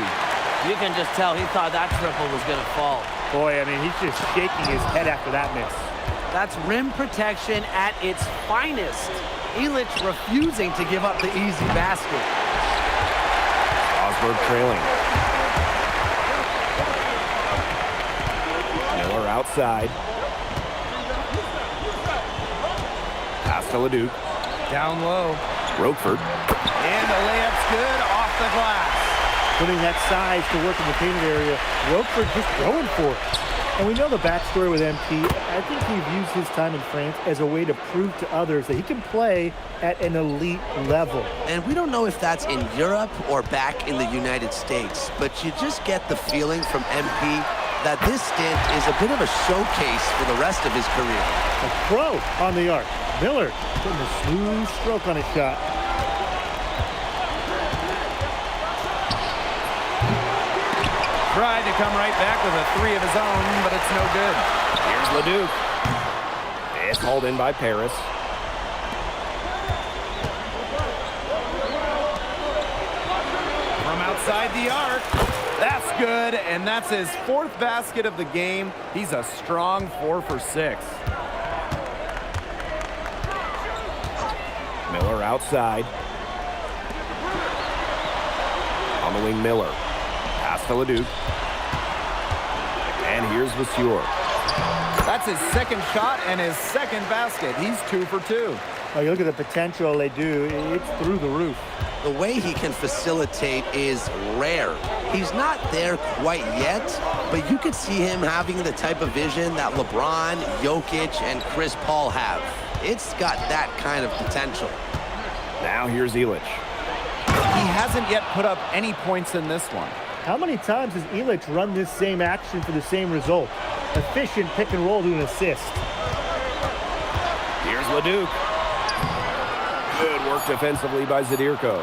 Y: You can just tell he thought that triple was going to fall.
W: Boy, I mean, he's just shaking his head after that miss.
Y: That's rim protection at its finest. Illich refusing to give up the easy basket.
T: Strasbourg trailing. Miller outside. Pass to Leduc.
F: Down low.
T: Rochefort.
F: And the layup's good off the glass.
W: Putting that size to work in the painted area. Rochefort just going for it. And we know the backstory with MP. I think he's used his time in France as a way to prove to others that he can play at an elite level.
X: And we don't know if that's in Europe or back in the United States, but you just get the feeling from MP that this stint is a bit of a showcase for the rest of his career.
W: A pro on the arc. Miller putting a smooth stroke on his shot.
F: Tried to come right back with a three of his own, but it's no good.
T: Here's Leduc. It's hauled in by Paris.
F: From outside the arc. That's good, and that's his fourth basket of the game. He's a strong 4 for 6.
T: Miller outside. On the wing, Miller. Pass to Leduc. And here's Vasseur.
F: That's his second shot and his second basket. He's 2 for 2.
W: Oh, you look at the potential they do. It's through the roof.
X: The way he can facilitate is rare. He's not there quite yet, but you could see him having the type of vision that LeBron, Jokic, and Chris Paul have. It's got that kind of potential.
T: Now here's Illich.
F: He hasn't yet put up any points in this one.
W: How many times has Illich run this same action for the same result? Efficient pick and roll to an assist.
T: Here's Leduc. Good work defensively by Zadirko.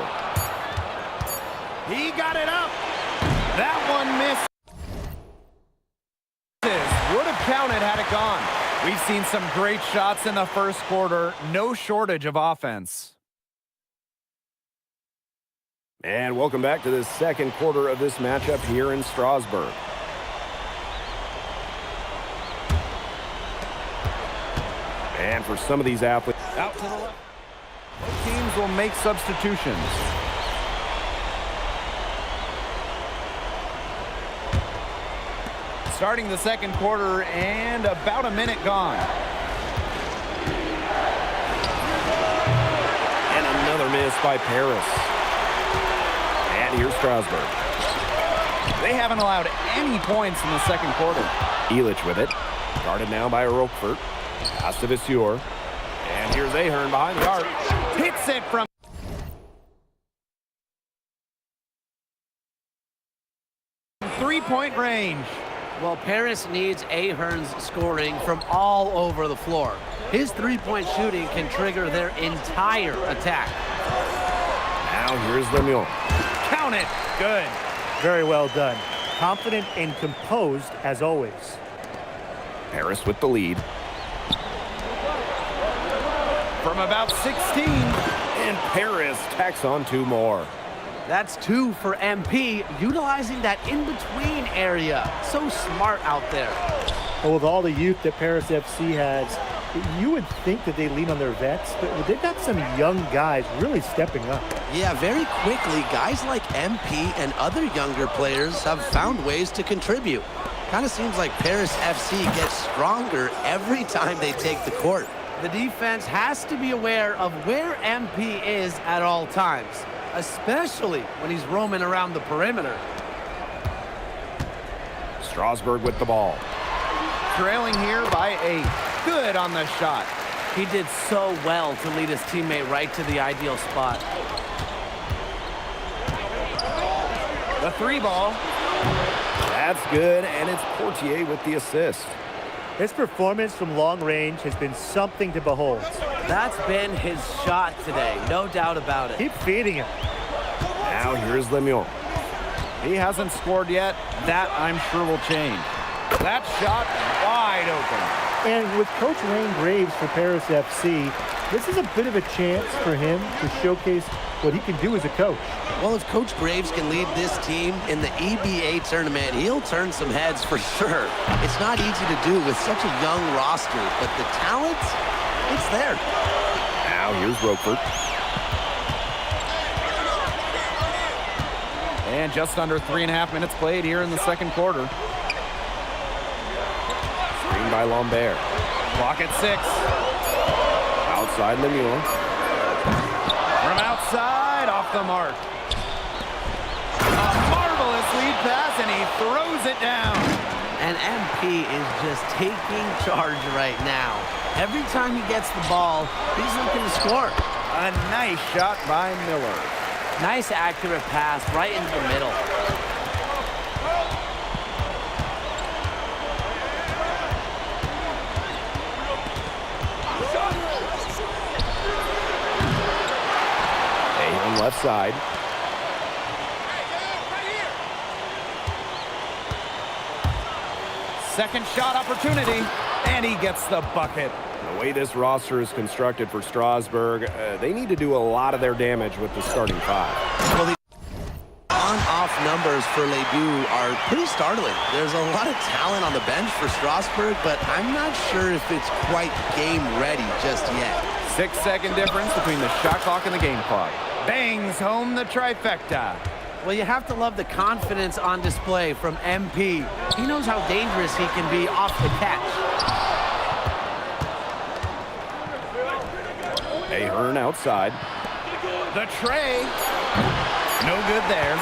F: He got it up. That one missed. Would have counted had it gone. We've seen some great shots in the first quarter. No shortage of offense.
T: And welcome back to the second quarter of this matchup here in Strasbourg. And for some of these athletes,
F: out to the left. Both teams will make substitutions. Starting the second quarter and about a minute gone.
T: And another miss by Paris. And here's Strasbourg.
F: They haven't allowed any points in the second quarter.
T: Illich with it. Guarded now by Rochefort. Pass to Vasseur. And here's Ahern behind the arc.
F: Hits it from three-point range.
Y: Well, Paris needs Ahern's scoring from all over the floor. His three-point shooting can trigger their entire attack.
F: Now here's Lemieux. Count it. Good.
W: Very well done. Confident and composed as always.
F: Paris with the lead. From about 16, and Paris tacks on 2 more.
Y: That's 2 for MP, utilizing that in-between area. So smart out there.
W: Well, with all the youth that Paris FC has, you would think that they lean on their vets, but they've got some young guys really stepping up.
X: Yeah, very quickly, guys like MP and other younger players have found ways to contribute. Kind of seems like Paris FC gets stronger every time they take the court.
Y: The defense has to be aware of where MP is at all times, especially when he's roaming around the perimeter.
F: Strasburg with the ball. Trailing here by 8. Good on the shot.
Y: He did so well to lead his teammate right to the ideal spot.
F: The 3 ball. That's good, and it's Portier with the assist.
W: His performance from long range has been something to behold.
Y: That's been his shot today, no doubt about it.
W: Keep feeding him.
F: Now here's Lemieux. He hasn't scored yet. That, I'm sure, will change. That shot wide open.
W: And with Coach Wayne Graves for Paris FC, this is a bit of a chance for him to showcase what he can do as a coach.
X: Well, if Coach Graves can lead this team in the EBA tournament, he'll turn some heads for sure. It's not easy to do with such a young roster, but the talent, it's there.
F: Now here's Roquefort. And just under 3.5 minutes played here in the second quarter. Screen by Lambert. Clock at 6. Outside Lemieux. From outside, off the mark. A marvelous lead pass, and he throws it down.
Y: And MP is just taking charge right now. Every time he gets the ball, he's looking to score.
F: A nice shot by Miller.
Y: Nice accurate pass right into the middle.
F: Ahern left side. Second shot opportunity, and he gets the bucket. The way this roster is constructed for Strasburg, they need to do a lot of their damage with the starting 5.
X: Well, the on-off numbers for Ledoux are pretty startling. There's a lot of talent on the bench for Strasburg, but I'm not sure if it's quite game ready just yet.
F: 6-second difference between the shot clock and the game clock. Bangs home the trifecta.
Y: Well, you have to love the confidence on display from MP. He knows how dangerous he can be off the catch.
F: Ahern outside. The tray. No good there.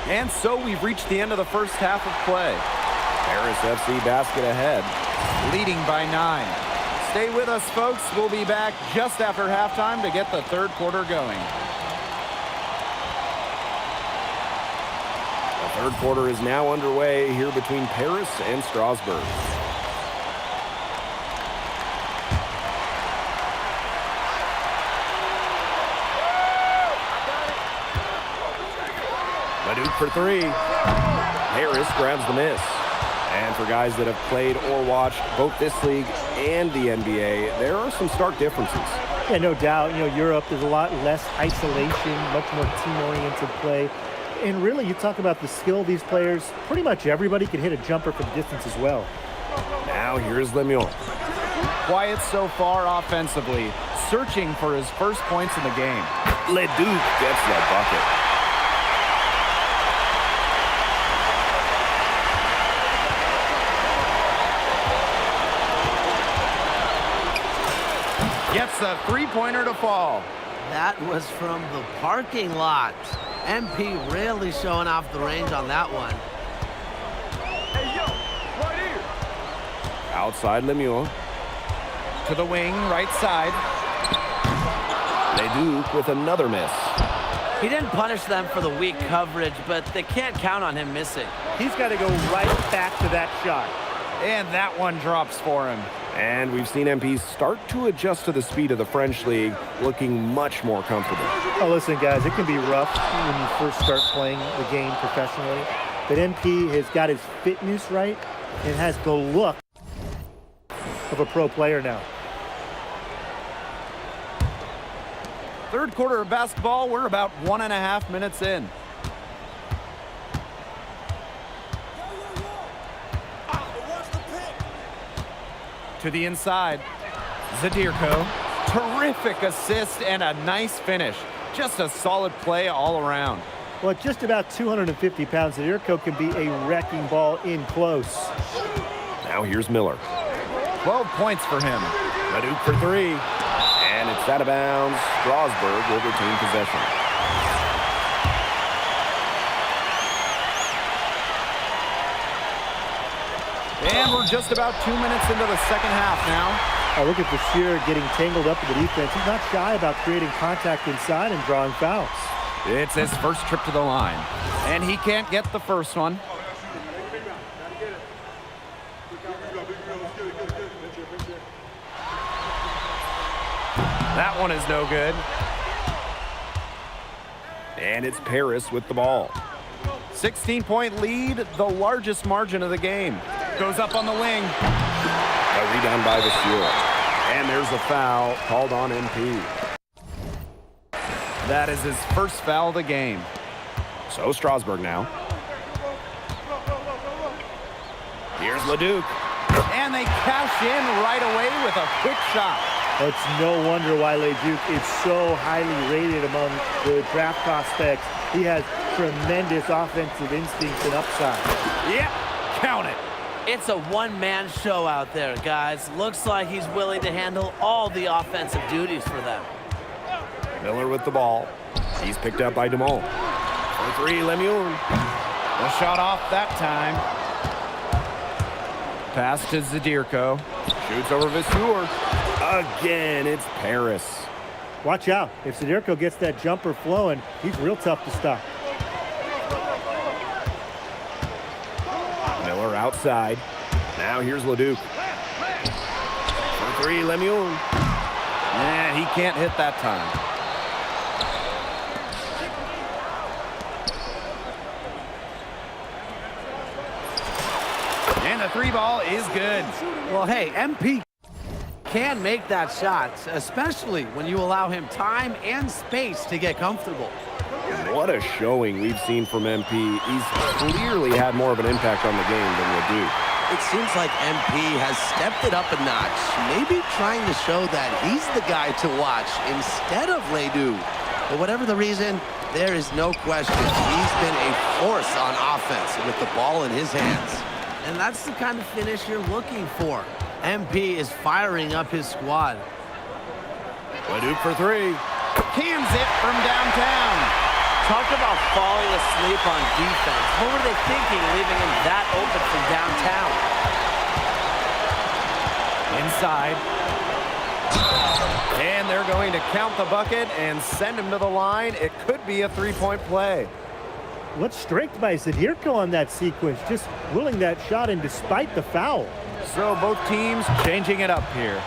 F: And so we've reached the end of the first half of play. Paris FC basket ahead, leading by 9. Stay with us, folks. We'll be back just after halftime to get the third quarter going. The third quarter is now underway here between Paris and Strasburg. Ledoux for 3. Harris grabs the miss. And for guys that have played or watched both this league and the NBA, there are some stark differences.
W: Yeah, no doubt. You know, Europe, there's a lot less isolation, much more team-oriented play. And really, you talk about the skill of these players, pretty much everybody can hit a jumper from distance as well.
F: Now here's Lemieux. Quiet so far offensively, searching for his first points in the game. Ledoux gets the bucket. Gets the three-pointer to fall.
Y: That was from the parking lot. MP really showing off the range on that one.
F: Hey, yo, right here. Outside Lemieux. To the wing, right side. Ledoux with another miss.
Y: He didn't punish them for the weak coverage, but they can't count on him missing.
C: He's got to go right back to that shot.
F: And that one drops for him. And we've seen MP start to adjust to the speed of the French League, looking much more comfortable.
W: Oh, listen, guys, it can be rough when you first start playing the game professionally. But MP has got his fitness right and has the look of a pro player now.
F: Third quarter of basketball, we're about 1.5 minutes in. To the inside, Zadirko. Terrific assist and a nice finish. Just a solid play all around.
W: Well, at just about 250 pounds, Zadirko can be a wrecking ball in close.
F: Now here's Miller. 12 points for him. Leduc for three. And it's out of bounds. Strasburg will retain possession. And we're just about 2 minutes into the second half now.
W: Look at Bashir getting tangled up in the defense. He's not shy about creating contact inside and drawing fouls.
F: It's his first trip to the line. And he can't get the first one. That one is no good. And it's Paris with the ball. 16-point lead, the largest margin of the game. Goes up on the wing. A rebound by Vasseur. And there's a foul called on MP. That is his first foul of the game. So Strasburg now. Here's Leduc. And they cash in right away with a quick shot.
W: It's no wonder why Leduc is so highly rated among the draft prospects. He has tremendous offensive instincts and upside.
F: Yep, count it.
Y: It's a one-man show out there, guys. Looks like he's willing to handle all the offensive duties for them.
F: Miller with the ball. He's picked up by Dumont. For three, Lemieux. The shot off that time. Pass to Zadirko. Shoots over Vasseur. Again, it's Paris.
W: Watch out. If Zadirko gets that jumper flowing, he's real tough to stop.
F: Miller outside. Now here's Leduc. For three, Lemieux. And he can't hit that time. And the three ball is good.
Y: Well, hey, MP can make that shot, especially when you allow him time and space to get comfortable.
F: What a showing we've seen from MP. He's clearly had more of an impact on the game than Leduc.
X: It seems like MP has stepped it up a notch, maybe trying to show that he's the guy to watch instead of Leduc. But whatever the reason, there is no question he's been a force on offense with the ball in his hands. And that's the kind of finish you're looking for. MP is firing up his squad.
F: Leduc for three. Cans it from downtown.
Y: Talk about falling asleep on defense. What were they thinking leaving him that open from downtown?
F: Inside. And they're going to count the bucket and send him to the line. It could be a three-point play.
W: What strength by Zadirko on that sequence, just willing that shot and despite the foul.
F: So both teams changing it up here.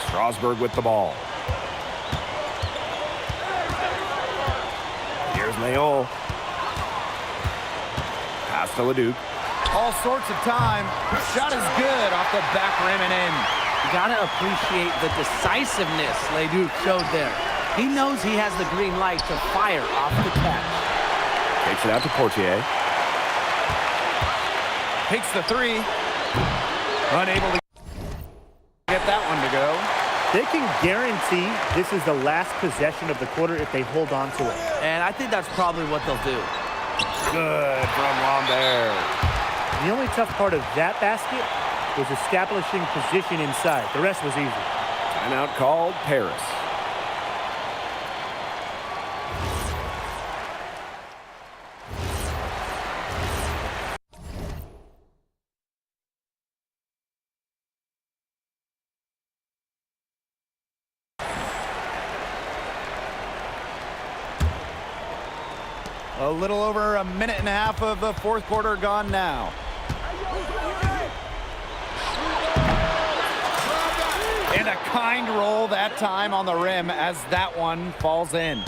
F: Strasburg with the ball. Here's Leon. Pass to Leduc. All sorts of time. Shot is good off the back rim and in.
Y: You gotta appreciate the decisiveness Leduc showed there. He knows he has the green light to fire off the catch.
F: Takes it out to Portier. Takes the three. Unable to get that one to go.
W: They can guarantee this is the last possession of the quarter if they hold on to it.
Y: And I think that's probably what they'll do.
F: Good from Lambert.
W: The only tough part of that basket was establishing position inside. The rest was easy.
F: Timeout called, Paris. A little over a minute and a half of the fourth quarter gone now. And a kind roll that time on the rim as that one falls in.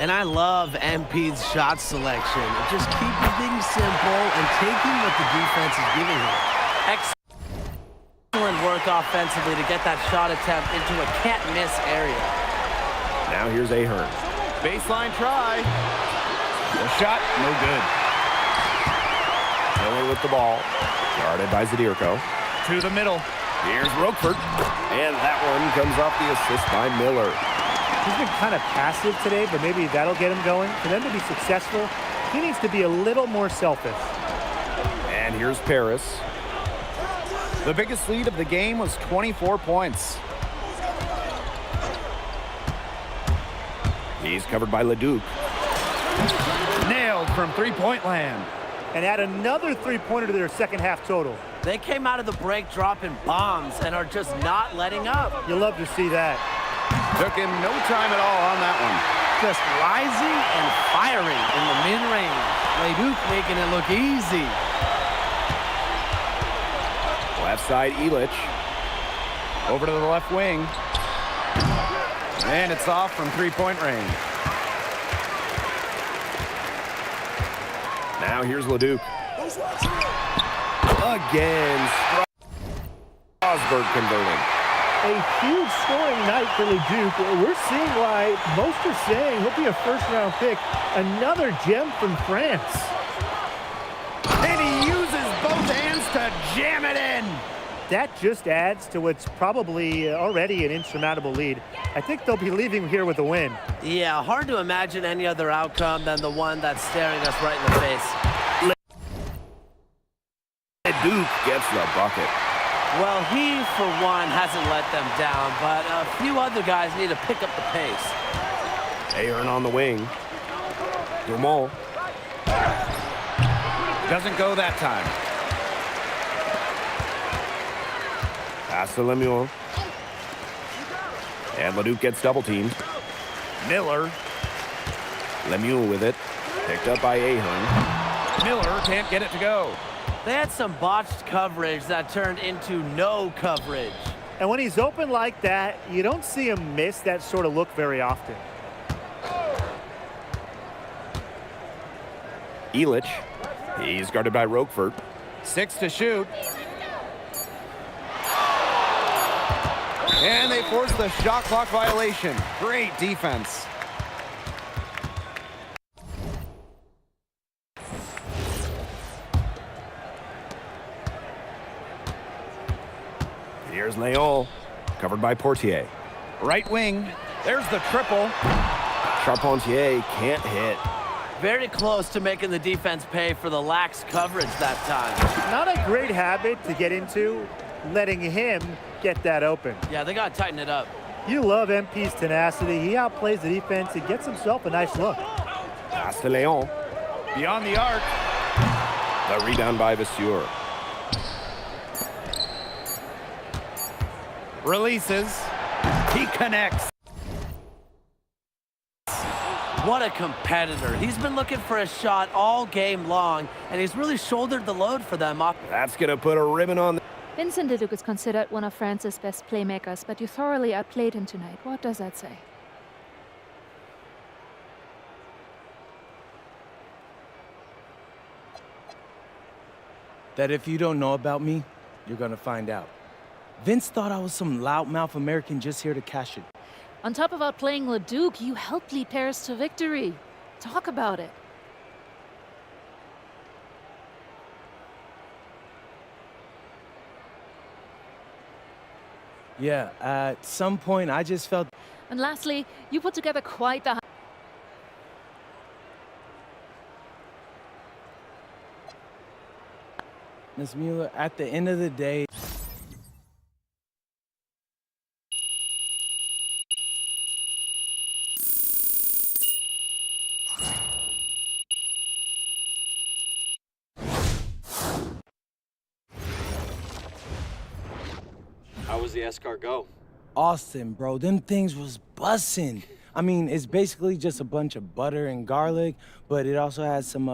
Y: And I love MP's shot selection. Just keeping things simple and taking what the defense is giving him. Excellent work offensively to get that shot attempt into a can't-miss area.
F: Now here's Ahern. Baseline try. The shot, no good. Miller with the ball. Guarded by Zadirko. To the middle. Here's Roquefort. And that one comes off the assist by Miller.
W: He's been kind of passive today, but maybe that'll get him going. For them to be successful, he needs to be a little more selfish.
F: And here's Paris. The biggest lead of the game was 24 points. He's covered by Leduc. Nailed from three-point land.
W: And add another three-pointer to their second half total.
Y: They came out of the break dropping bombs and are just not letting up.
W: You'll love to see that.
F: Took him no time at all on that one.
Y: Just rising and firing in the mid-range. Leduc making it look easy.
F: Left side, Illich. Over to the left wing. And it's off from three-point range. Now here's Leduc. Again, Strasburg converting.
W: A huge scoring night for Leduc. We're seeing why most are saying he'll be a first-round pick. Another gem from France.
F: And he uses both hands to jam it in.
W: That just adds to what's probably already an insurmountable lead. I think they'll be leaving here with a win.
Y: Yeah, hard to imagine any other outcome than the one that's staring us right in the face.
F: Leduc gets the bucket.
Y: Well, he, for one, hasn't let them down, but a few other guys need to pick up the pace.
F: Ahern on the wing. Dumont. Doesn't go that time. Pass to Lemieux. And Leduc gets double-teamed. Miller. Lemieux with it. Picked up by Ahern. Miller can't get it to go.
Y: They had some botched coverage that turned into no coverage.
W: And when he's open like that, you don't see him miss that sort of look very often.
F: Illich. He's guarded by Roquefort. 6 to shoot. And they force the shot clock violation. Great defense. Here's Leon, covered by Portier. Right wing, there's the triple. Charpentier can't hit.
Y: Very close to making the defense pay for the lax coverage that time.
W: Not a great habit to get into, letting him get that open.
Y: Yeah, they got to tighten it up.
W: You love MP's tenacity. He outplays the defense and gets himself a nice look.
F: Pass to Leon. Beyond the arc. The rebound by Vasseur. Releases. He connects.
Y: What a competitor. He's been looking for a shot all game long, and he's really shouldered the load for them.
F: That's going to put a ribbon on.
G: Vincent Leduc is considered one of France's best playmakers, but you thoroughly outplayed him tonight. What does that say?
R: That if you don't know about me, you're gonna find out. Vince thought I was some loudmouth American just here to cash it.
G: On top of outplaying Leduc, you helped lead Paris to victory. Talk about it.
R: Yeah, at some point I just felt...
G: And lastly, you put together quite the...
R: Ms. Mueller, at the end of the day...
D: How was the escargot?
R: Austin, bro, them things was bussin'.
K: I mean, it's basically just a bunch of butter and garlic, but it also has some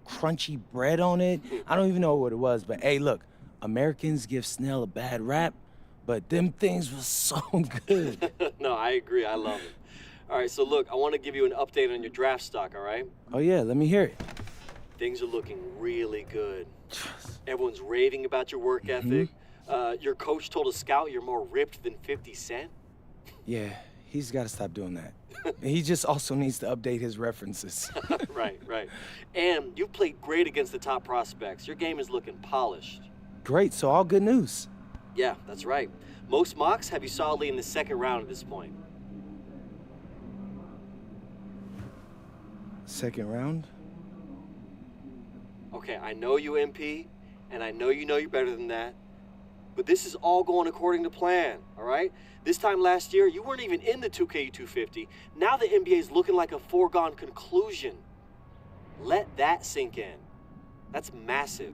K: crunchy bread on it. I don't even know what it was, but hey, look, Americans give Snell a bad rap, but them things were so good.
D: No, I agree. I love it. All right, so look, I want to give you an update on your draft stock, all right?
K: Oh yeah, let me hear it.
D: Things are looking really good. Everyone's raving about your work ethic. Your coach told a scout you're more ripped than 50 Cent.
K: Yeah, he's got to stop doing that. He just also needs to update his references.
D: Right. And you've played great against the top prospects. Your game is looking polished.
K: Great, so all good news.
D: Yeah, that's right. Most mocks have you solidly in the second round at this point.
K: Second round?
D: Okay, I know you, MP, and I know you're better than that. But this is all going according to plan, all right? This time last year, you weren't even in the 2K 250. Now the NBA is looking like a foregone conclusion. Let that sink in. That's massive.